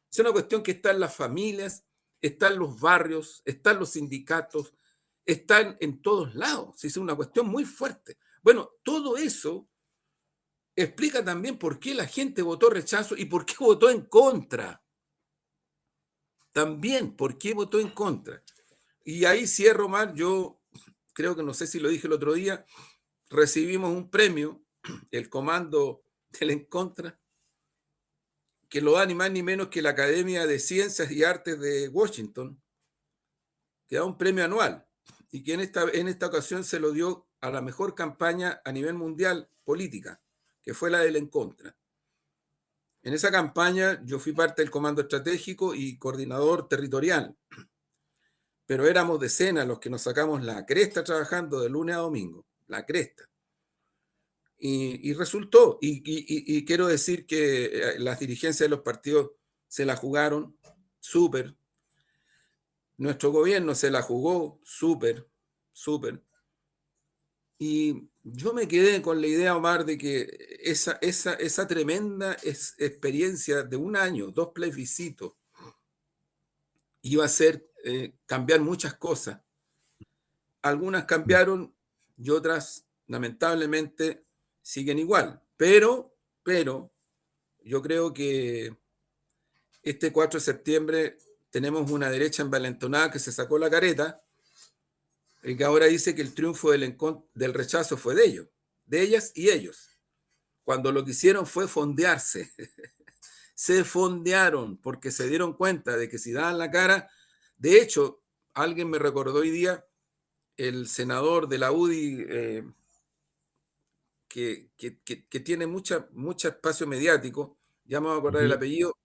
Es una cuestión que está en las familias, está en los barrios, está en los sindicatos, está en todos lados. Es una cuestión muy fuerte. Bueno, todo eso explica también por qué la gente votó rechazo y por qué votó en contra. También por qué votó en contra. Y ahí cierro, Mar, yo creo que no sé si lo dije el otro día, recibimos un premio, el comando del en contra, que lo da ni más ni menos que la Academia de Ciencias y Artes de Washington, que da un premio anual y que en esta ocasión se lo dio a la mejor campaña a nivel mundial política, que fue la del en contra. En esa campaña yo fui parte del comando estratégico y coordinador territorial, pero éramos decenas los que nos sacamos la cresta trabajando de lunes a domingo, la cresta. Y resultó, y quiero decir que las dirigencias de los partidos se la jugaron súper. Nuestro gobierno se la jugó súper, súper. Y yo me quedé con la idea, Omar, de que esa tremenda experiencia de un año, dos plebiscitos, iba a ser cambiar muchas cosas. Algunas cambiaron y otras, lamentablemente, siguen igual. Pero yo creo que este 4 de septiembre tenemos una derecha envalentonada que se sacó la careta y que ahora dice que el triunfo del rechazo fue de ellos, de ellas y ellos. Cuando lo que hicieron fue fondearse, se fondearon porque se dieron cuenta de que si daban la cara, de hecho, alguien me recordó hoy día, el senador de la UDI, que tiene mucho espacio mediático, ya me voy a acordar el Ujú. apellido,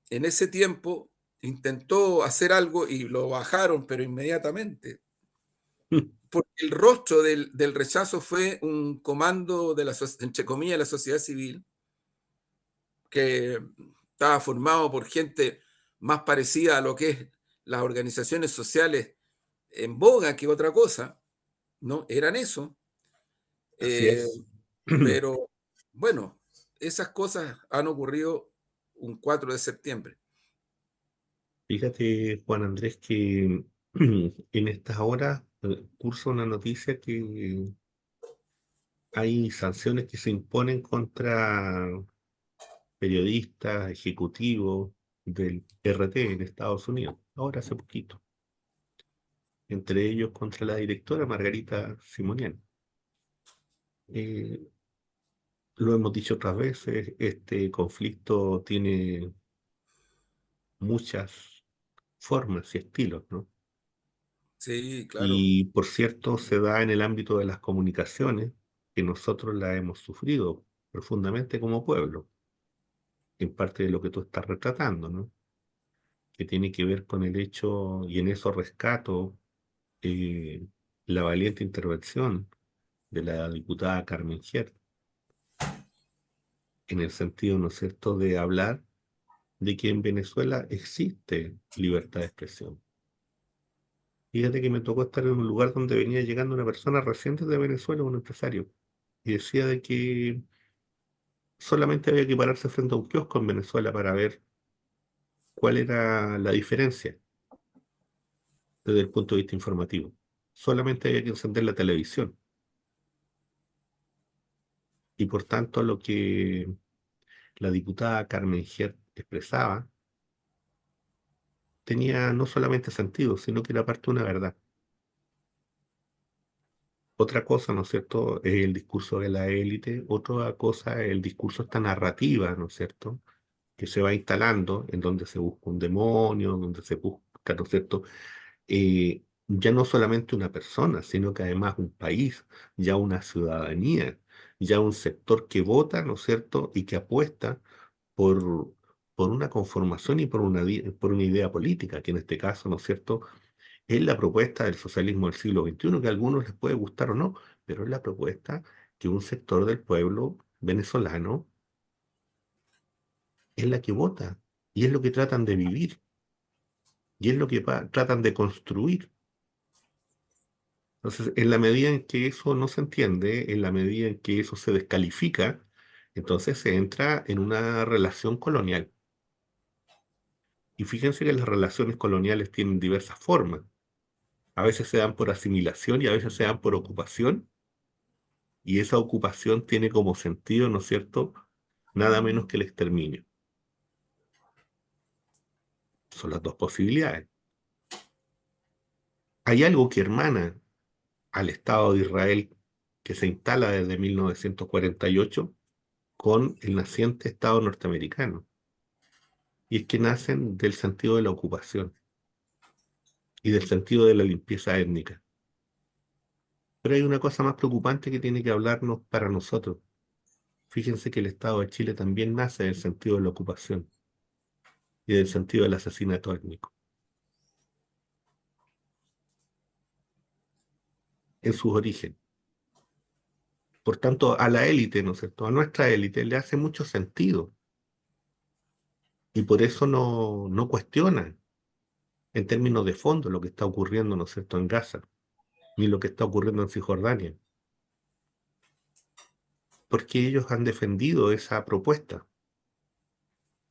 en ese tiempo intentó hacer algo y lo bajaron, pero inmediatamente, porque el rostro del rechazo fue un comando de entre comillas, la sociedad civil, que estaba formado por gente más parecida a lo que es las organizaciones sociales en boga que otra cosa, ¿no? Eran eso. Así Eh, es. pero bueno, esas cosas han ocurrido un 4 de septiembre. Fíjate, Juan Andrés, que en estas horas curso una noticia que hay sanciones que se imponen contra periodistas, ejecutivos del RT en Estados Unidos, ahora hace poquito, entre ellos contra la directora Margarita Simonian. Eh, lo hemos dicho otras veces, este conflicto tiene muchas formas y estilos, ¿no? Sí, claro. Y por cierto, se da en el ámbito de las comunicaciones, que nosotros la hemos sufrido profundamente como pueblo, en parte de lo que tú estás retratando, ¿no? Que tiene que ver con el hecho, y en eso rescato eh, la valiente intervención de la diputada Carmen Gier, en el sentido, ¿no es cierto?, de hablar de que en Venezuela existe libertad de expresión. Fíjate que me tocó estar en un lugar donde venía llegando una persona reciente de Venezuela, un empresario, y decía de que solamente había que pararse frente a un kiosco en Venezuela para ver cuál era la diferencia desde el punto de vista informativo. Solamente había que encender la televisión. Y por tanto, lo que la diputada Carmen Giert expresaba tenía no solamente sentido, sino que era parte de una verdad. Otra cosa, ¿no es cierto?, es el discurso de la élite, otra cosa es el discurso, esta narrativa, ¿no es cierto?, que se va instalando, en donde se busca un demonio, donde se busca, ¿no es cierto?, ya no solamente una persona, sino que además un país, ya una ciudadanía, ya un sector que vota, ¿no es cierto?, y que apuesta por, por una conformación y por una idea política, que en este caso, ¿no es cierto?, es la propuesta del socialismo del siglo XXI, que a algunos les puede gustar o no, pero es la propuesta que un sector del pueblo venezolano es la que vota, y es lo que tratan de vivir, y es lo que tratan de construir. Entonces, en la medida en que eso no se entiende, en la medida en que eso se descalifica, entonces se entra en una relación colonial. Y fíjense que las relaciones coloniales tienen diversas formas. A veces se dan por asimilación y a veces se dan por ocupación, y esa ocupación tiene como sentido, ¿no es cierto?, nada menos que el exterminio. Son las dos posibilidades. Hay algo que hermana al Estado de Israel, que se instala desde 1948 con el naciente Estado norteamericano. Y es que nacen del sentido de la ocupación y del sentido de la limpieza étnica. Pero hay una cosa más preocupante que tiene que hablarnos para nosotros. Fíjense que el Estado de Chile también nace del sentido de la ocupación y del sentido del asesinato étnico, en sus orígenes. Por tanto, a la élite, ¿no es cierto?, a nuestra élite le hace mucho sentido y por eso no cuestionan en términos de fondo lo que está ocurriendo, ¿no es cierto?, en Gaza, ni lo que está ocurriendo en Cisjordania, porque ellos han defendido esa propuesta,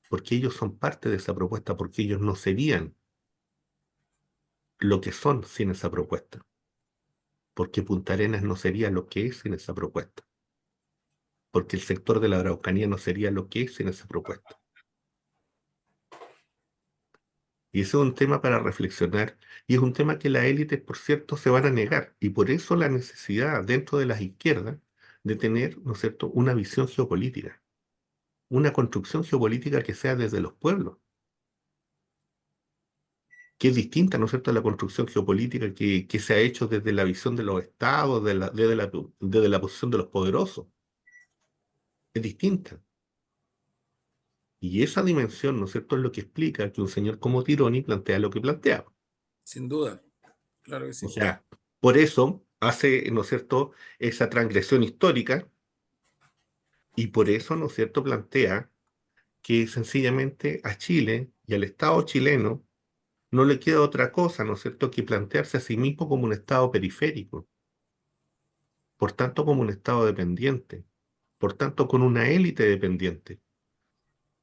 porque ellos son parte de esa propuesta, porque ellos no serían lo que son sin esa propuesta, porque Punta Arenas no sería lo que es sin esa propuesta, porque el sector de la Araucanía no sería lo que es sin esa propuesta. Y ese es un tema para reflexionar, y es un tema que las élites, por cierto, se van a negar, y por eso la necesidad dentro de las izquierdas de tener, ¿no es cierto?, una visión geopolítica, una construcción geopolítica que sea desde los pueblos, que es distinta, ¿no es cierto?, a la construcción geopolítica que se ha hecho desde la visión de los estados, desde la posición de los poderosos. Es distinta. Y esa dimensión, ¿no es cierto?, es lo que explica que un señor como Tironi plantea lo que plantea. Sin duda, claro que O sí. sea, por eso hace, ¿no es cierto?, esa transgresión histórica, y por eso, ¿no es cierto?, plantea que sencillamente a Chile y al Estado chileno no le queda otra cosa, ¿no es cierto?, que plantearse a sí mismo como un Estado periférico, por tanto como un Estado dependiente, por tanto con una élite dependiente,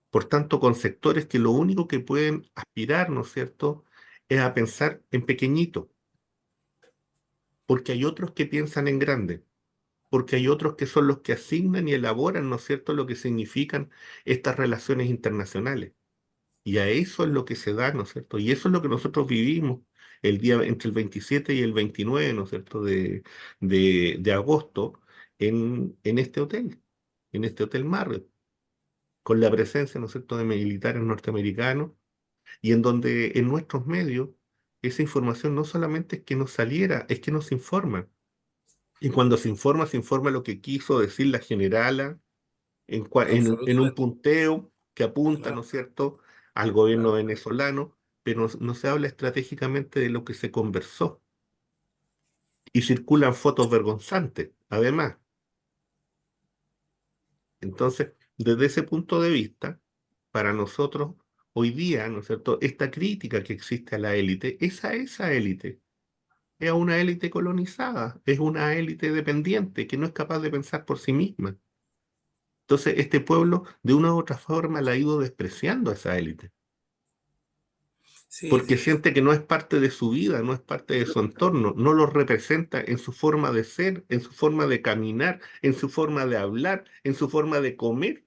por tanto con sectores que lo único que pueden aspirar, ¿no es cierto?, es a pensar en pequeñito, porque hay otros que piensan en grande, porque hay otros que son los que asignan y elaboran, ¿no es cierto?, lo que significan estas relaciones internacionales. Y a eso es lo que se da, ¿no es cierto? Y eso es lo que nosotros vivimos el día entre el 27 y el 29, ¿no es cierto?, de agosto en este hotel Marriott, con la presencia, ¿no es cierto?, de militares norteamericanos, y en donde en nuestros medios esa información no solamente es que nos saliera, es que nos informa. Y cuando se informa lo que quiso decir la generala en un Absolutamente, punteo que apunta, ¿no claro, es cierto?, al gobierno claro. venezolano, pero no se habla estratégicamente de lo que se conversó. Y circulan fotos vergonzantes, además. Entonces, desde ese punto de vista, para nosotros, hoy día, ¿no es cierto?, esta crítica que existe a la élite, esa élite, es una élite colonizada, es una élite dependiente que no es capaz de pensar por sí misma. Entonces, este pueblo, de una u otra forma, la ha ido despreciando a esa élite, Sí, porque siente que no es parte de su vida, no es parte de su entorno, no lo representa en su forma de ser, en su forma de caminar, en su forma de hablar, en su forma de comer.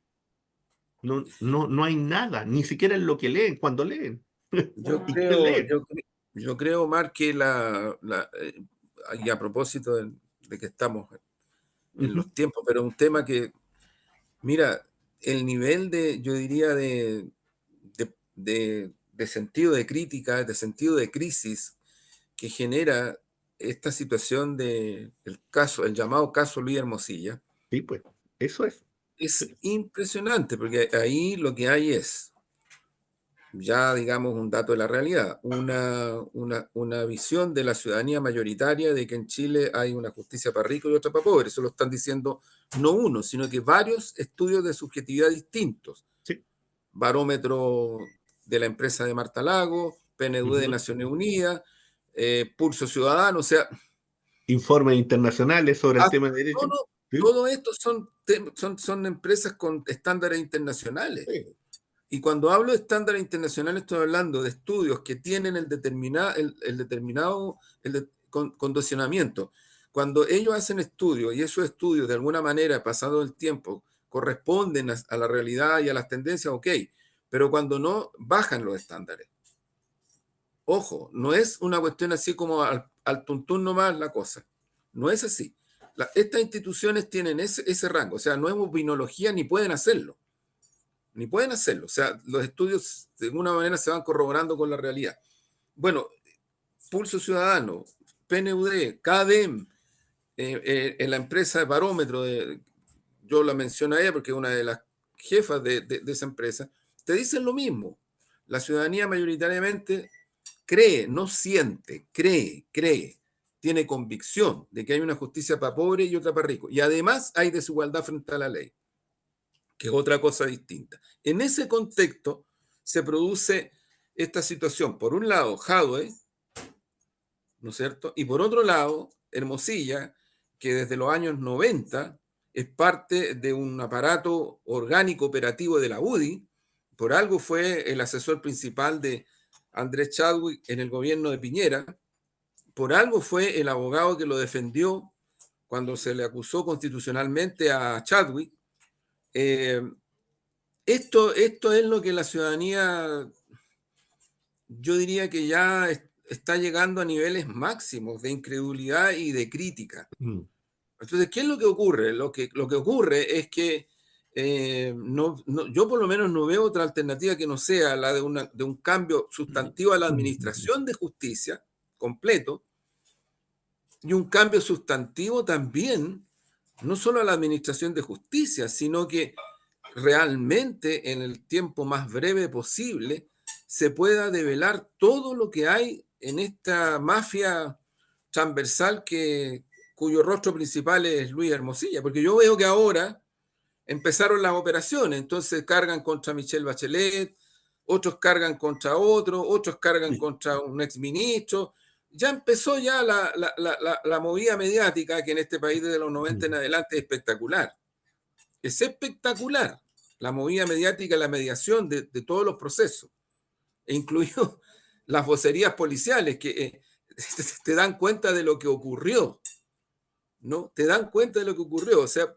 No hay nada, ni siquiera en lo que leen, cuando leen. yo ¿Y qué creo, leen? yo, cre- yo creo, Omar, que y a propósito de que estamos en Ujú. los tiempos, pero un tema que, mira, el nivel de, yo diría, de sentido de crítica, de sentido de crisis que genera esta situación de el llamado caso Luis Hermosilla, Sí, pues, eso es. es impresionante, porque ahí lo que hay es, ya digamos, un dato de la realidad, una visión de la ciudadanía mayoritaria de que en Chile hay una justicia para ricos y otra para pobres. Eso lo están diciendo no uno, sino que varios estudios de subjetividad distintos. Sí. Barómetro de la empresa de Marta Lago, PNUD de Ujú. Naciones Unidas, Pulso Ciudadano, o sea, Informes internacionales sobre el hasta- tema de no, derecho. no, Sí, todo esto son empresas con estándares internacionales. sí, Y cuando hablo de estándares internacionales, estoy hablando de estudios que tienen el determinado condicionamiento. Cuando ellos hacen estudios y esos estudios de alguna manera, pasado el tiempo, corresponden a la realidad y a las tendencias, ok, pero cuando no, bajan los estándares. Ojo, no es una cuestión así como al tuntún nomás la cosa. No es así. Estas instituciones tienen ese rango, o sea, no es opinología ni pueden hacerlo. Ni pueden hacerlo. O sea, los estudios de alguna manera se van corroborando con la realidad. Bueno, Pulso Ciudadano, PNUD, CADEM, en la empresa de Barómetro, yo la menciono a ella porque es una de las jefas de esa empresa, te dicen lo mismo. La ciudadanía mayoritariamente cree, no siente, cree, tiene convicción de que hay una justicia para pobres y otra para ricos. Y además hay desigualdad frente a la ley, que es otra cosa distinta. En ese contexto se produce esta situación, por un lado, Jadwe, ¿no es cierto? Y por otro lado, Hermosilla, que desde los años 90 es parte de un aparato orgánico operativo de la UDI, por algo fue el asesor principal de Andrés Chadwick en el gobierno de Piñera, por algo fue el abogado que lo defendió cuando se le acusó constitucionalmente a Chadwick. Eh, esto es lo que la ciudadanía, yo diría que ya está llegando a niveles máximos de incredulidad y de crítica. Mm, Entonces, ¿qué es lo que ocurre? Lo que ocurre es que yo por lo menos no veo otra alternativa que no sea la de un cambio sustantivo a la administración de justicia completo y un cambio sustantivo también, no solo a la administración de justicia, sino que realmente en el tiempo más breve posible se pueda develar todo lo que hay en esta mafia transversal cuyo rostro principal es Luis Hermosilla, porque yo veo que ahora empezaron las operaciones, entonces cargan contra Michelle Bachelet, otros cargan contra otros cargan sí, contra un exministro. Ya empezó ya la movida mediática que en este país desde los 90 en mm, adelante es espectacular. Es espectacular la movida mediática, la mediación de todos los procesos, e incluido las vocerías policiales que te dan cuenta de lo que ocurrió, ¿no? Te dan cuenta de lo que ocurrió. O sea,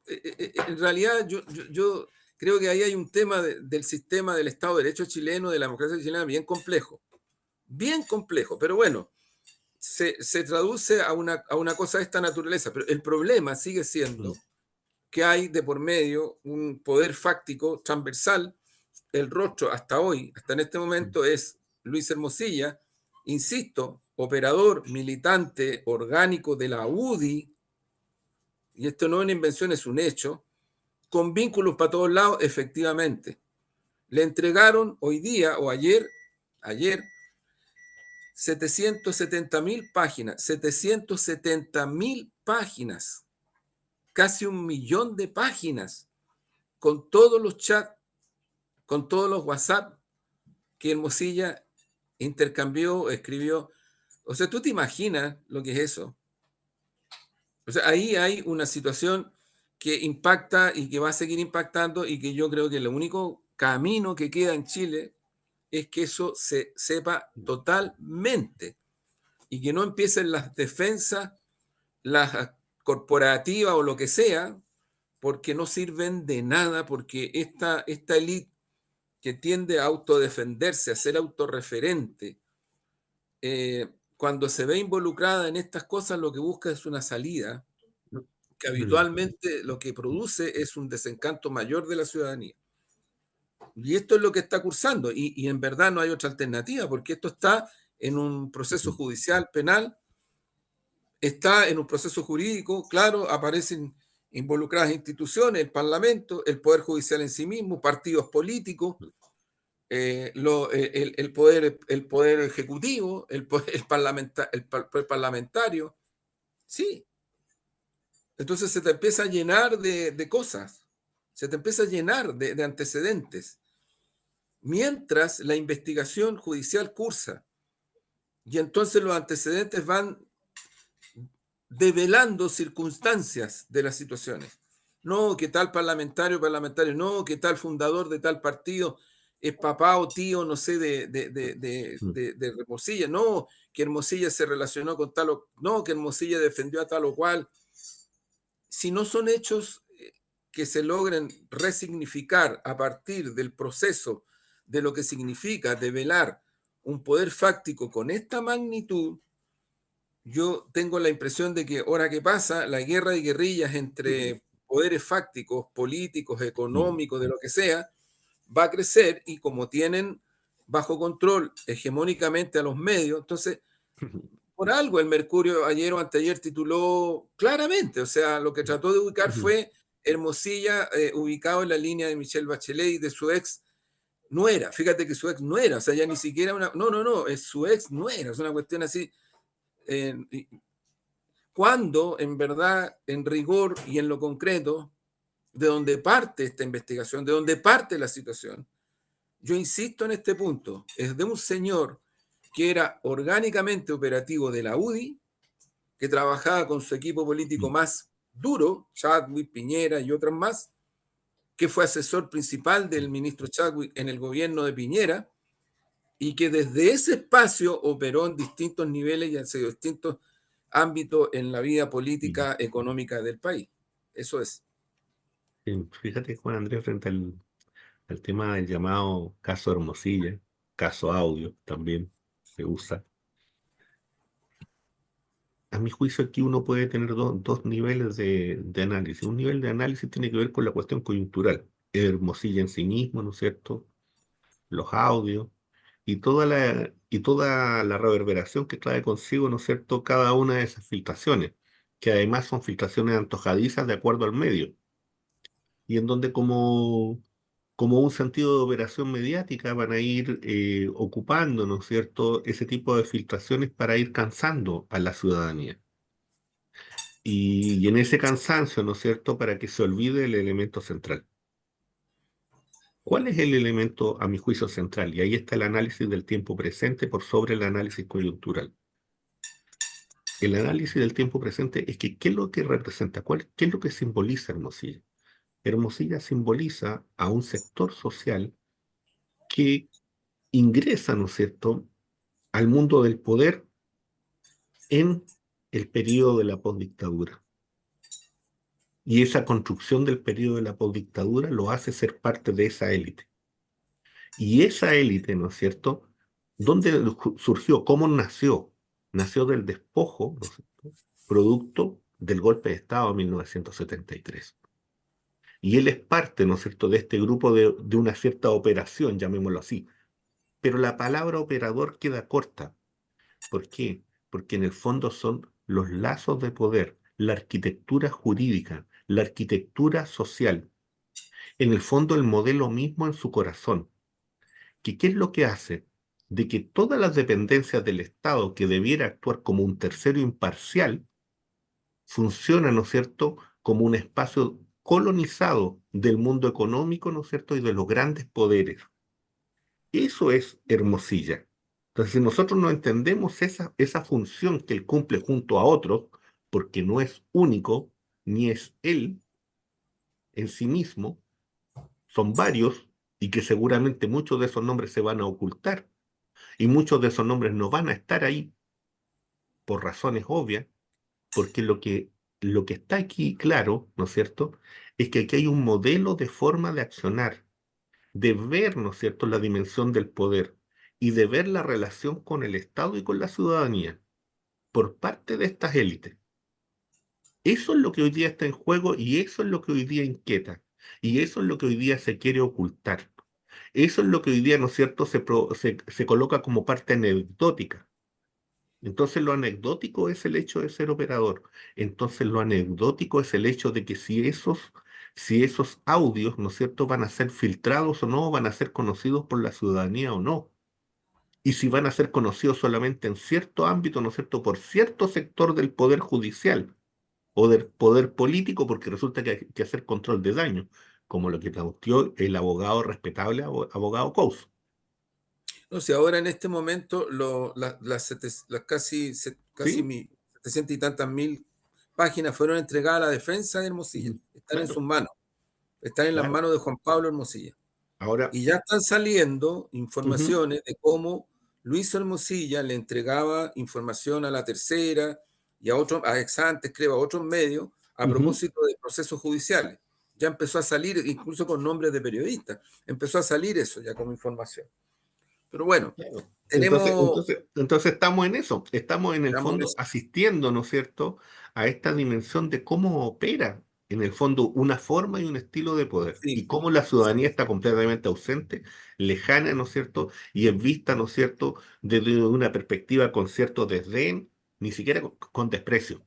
en realidad yo creo que ahí hay un tema del sistema del Estado de Derecho chileno, de la democracia chilena, bien complejo, pero bueno, se traduce a una cosa de esta naturaleza, pero el problema sigue siendo mm, que hay de por medio un poder fáctico transversal. El rostro hasta hoy, hasta en este mm, momento, es Luis Hermosilla, insisto, operador militante orgánico de la UDI, y esto no es una invención, es un hecho, con vínculos para todos lados, efectivamente. Le entregaron hoy día o ayer 770.000 páginas, 770.000 páginas, casi 1 millón de páginas, con todos los chats, con todos los WhatsApp que Hermosilla intercambió, escribió. O sea, tú te imaginas lo que es eso. O sea, ahí hay una situación que impacta y que va a seguir impactando y que yo creo que el único camino que queda en Chile es que eso se sepa mm, totalmente y que no empiecen las defensas, las corporativas o lo que sea, porque no sirven de nada, porque esta élite que tiende a autodefenderse, a ser autorreferente, cuando se ve involucrada en estas cosas, lo que busca es una salida, que mm, habitualmente lo que produce es un desencanto mayor de la ciudadanía. Y esto es lo que está cursando, y en verdad no hay otra alternativa, porque esto está en un proceso mm, judicial penal, está en un proceso jurídico, claro, aparecen involucradas instituciones, el Parlamento, el Poder Judicial en sí mismo, partidos políticos, el poder ejecutivo, poder parlamentario, sí. Entonces se te empieza a llenar de cosas, se te empieza a llenar de antecedentes, mientras la investigación judicial cursa. Y entonces los antecedentes van develando circunstancias de las situaciones. No, que tal parlamentario, no, que tal fundador de tal partido es papá o tío, no sé, mm, de Hermosilla, no, que Hermosilla se relacionó con tal o, no, que Hermosilla defendió a tal o cual. Si no son hechos que se logren resignificar a partir del proceso de lo que significa develar un poder fáctico con esta magnitud, yo tengo la impresión de que ahora que pasa, la guerra de guerrillas mm, entre poderes fácticos, políticos, mm, económicos, de lo que sea, va a crecer y como tienen bajo control hegemónicamente a los medios, entonces, por algo el Mercurio ayer o anteayer tituló claramente, o sea, lo que trató de ubicar mm, fue Hermosilla ubicado en la línea de Michelle Bachelet y de su ex nuera. Fíjate que su ex nuera, o sea, ya ni siquiera una, no, es su ex nuera, es una cuestión así. Eh, cuando en verdad, en rigor y en lo concreto, de donde parte esta investigación, de donde parte la situación, yo insisto en este punto, es de un señor que era orgánicamente operativo de la UDI, que trabajaba con su equipo político Mm, más duro, Chadwick, Piñera y otros más, que fue asesor principal del mm, ministro Chadwick en el gobierno de Piñera, y que desde ese espacio operó en distintos niveles y en distintos ámbitos en la vida mm. política económica del país. Eso es. Fíjate, Juan Andrés, frente al tema del llamado caso Hermosilla, caso audio también se usa. A mi juicio aquí uno puede tener dos niveles de análisis. Un nivel de análisis tiene que ver con la cuestión coyuntural. Hermosilla en sí mismo, ¿no es cierto? Los audios y toda la reverberación que trae consigo, ¿no es cierto?, cada una de esas filtraciones, que además son filtraciones antojadizas de acuerdo al medio, y en donde como un sentido de operación mediática van a ir ocupando, ¿no es cierto?, ese tipo de filtraciones para ir cansando a la ciudadanía. Y en ese cansancio, ¿no es cierto?, para que se olvide el elemento central. ¿Cuál es el elemento, a mi juicio, central? Y ahí está el análisis del tiempo presente por sobre el análisis coyuntural. El análisis del tiempo presente es que, ¿qué es lo que representa? ¿Qué es lo que simboliza Hermosilla? Hermosilla simboliza a un sector social que ingresa, ¿no es cierto?, al mundo del poder en el periodo de la postdictadura. Y esa construcción del periodo de la postdictadura lo hace ser parte de esa élite. Y esa élite, ¿no es cierto?, ¿dónde surgió? ¿Cómo nació? Nació del despojo, ¿no es cierto?, producto del golpe de Estado de 1973. Y él es parte, ¿no es cierto?, de este grupo de una cierta operación, llamémoslo así. Pero la palabra operador queda corta. ¿Por qué? Porque en el fondo son los lazos de poder, la arquitectura jurídica, la arquitectura social. En el fondo el modelo mismo en su corazón. Que ¿qué es lo que hace? De que todas las dependencias del Estado que debiera actuar como un tercero imparcial, funciona, ¿no es cierto?, como un espacio colonizado del mundo económico, ¿no es cierto?, y de los grandes poderes. Eso es Hermosilla. Entonces, si nosotros no entendemos esa función que él cumple junto a otros, porque no es único, ni es él en sí mismo, son varios, y que seguramente muchos de esos nombres se van a ocultar, y muchos de esos nombres no van a estar ahí por razones obvias, porque lo que está aquí claro, ¿no es cierto?, es que aquí hay un modelo de forma de accionar, de ver, ¿no es cierto?, la dimensión del poder y de ver la relación con el Estado y con la ciudadanía por parte de estas élites. Eso es lo que hoy día está en juego y eso es lo que hoy día inquieta. Y eso es lo que hoy día se quiere ocultar. Eso es lo que hoy día, ¿no es cierto?, se coloca como parte anecdótica. Entonces lo anecdótico es el hecho de ser operador. Entonces lo anecdótico es el hecho de que si esos audios, ¿no es cierto?, van a ser filtrados o no, van a ser conocidos por la ciudadanía o no. Y si van a ser conocidos solamente en cierto ámbito, ¿no es cierto?, por cierto sector del poder judicial o del poder político, porque resulta que hay que hacer control de daño, como lo que planteó el abogado respetable, abogado Couso. No sé, ahora en este momento las casi, casi ¿Sí? 700 y tantas mil páginas fueron entregadas a la defensa de Hermosilla. Mm, Están en sus claro, manos, están en las claro. manos de Juan Pablo Hermosilla. Ahora, Y ya están saliendo ujú, informaciones de cómo Luis Hermosilla le entregaba información a La Tercera y a otros, a Exantes, creo, a otros medios, a ujú, propósito de procesos judiciales. Ya empezó a salir, incluso con nombres de periodistas, empezó a salir eso ya como información. Pero bueno, claro. Entonces, tenemos, entonces, entonces estamos en eso, estamos en el digamos, fondo asistiendo, ¿no es cierto?, a esta dimensión de cómo opera, en el fondo, una forma y un estilo de poder, y sí, cómo la sí. ciudadanía está completamente ausente, lejana, ¿no es cierto?, y es vista, ¿no es cierto?, desde una perspectiva con cierto desdén, ni siquiera con desprecio.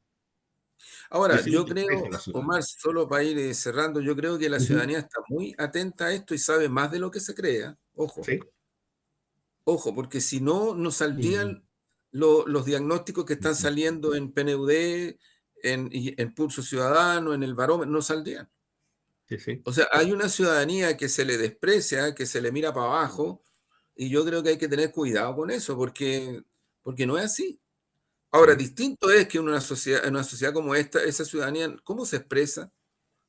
Ahora, Es un yo desprecio a creo, la Omar, ciudadanía. solo para ir cerrando, yo creo que la Ujú. ciudadanía está muy atenta a esto y sabe más de lo que se crea. Ojo. Sí. Ojo, porque si no, no Mm, saldrían los diagnósticos que están ujú. saliendo en PNUD, en Pulso Ciudadano, en el Barómetro, no saldrían. sí, sí, O sea, hay una ciudadanía que se le desprecia, que se le mira para abajo, y yo creo que hay que tener cuidado con eso, porque no es así. Ahora, sí. distinto es que en una sociedad como esta, esa ciudadanía, ¿cómo se expresa?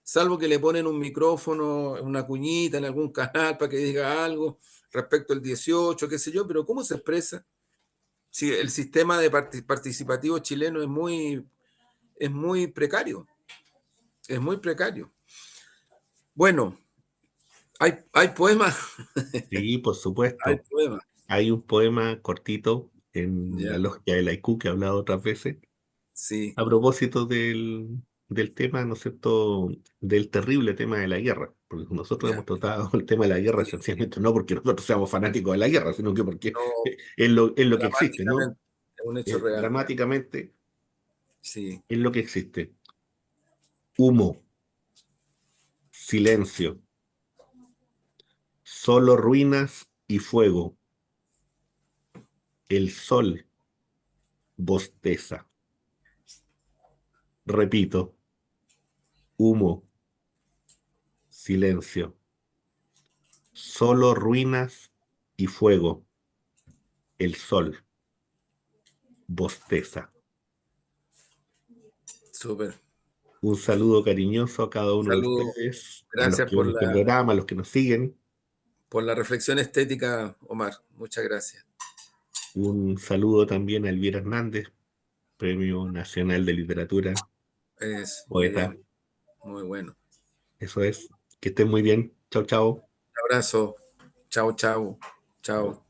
Salvo que le ponen un micrófono, una cuñita en algún canal para que diga algo respecto al 18, qué sé yo, pero ¿cómo se expresa? Si el sistema de participativo chileno es muy precario, es muy precario. Bueno, hay poemas, Sí, por hay supuesto. poemas, Hay un poema cortito en la ya, logia del haiku que he hablado otras veces, sí, a propósito del tema, ¿no es cierto?, del terrible tema de la guerra. Porque nosotros ya, hemos tratado el tema de la guerra sí, esencialmente no porque nosotros seamos fanáticos de la guerra, sino que porque no, es lo que existe, ¿no? dramáticamente, es un hecho real, Dramáticamente sí, es lo que existe. Humo, silencio, solo ruinas y fuego. El sol bosteza. Repito, humo, silencio, solo ruinas y fuego. El sol bosteza. súper. Un saludo cariñoso a cada uno de Saludos, ustedes, a los gracias que ven este programa, a los que nos siguen. por la reflexión estética, Omar, muchas gracias. Un saludo también a Elvira Hernández, Premio Nacional de Literatura, Es muy poeta. bien, muy bueno. Eso es. Que estén muy bien. Chao, chao. Un abrazo, chao, chao, chao.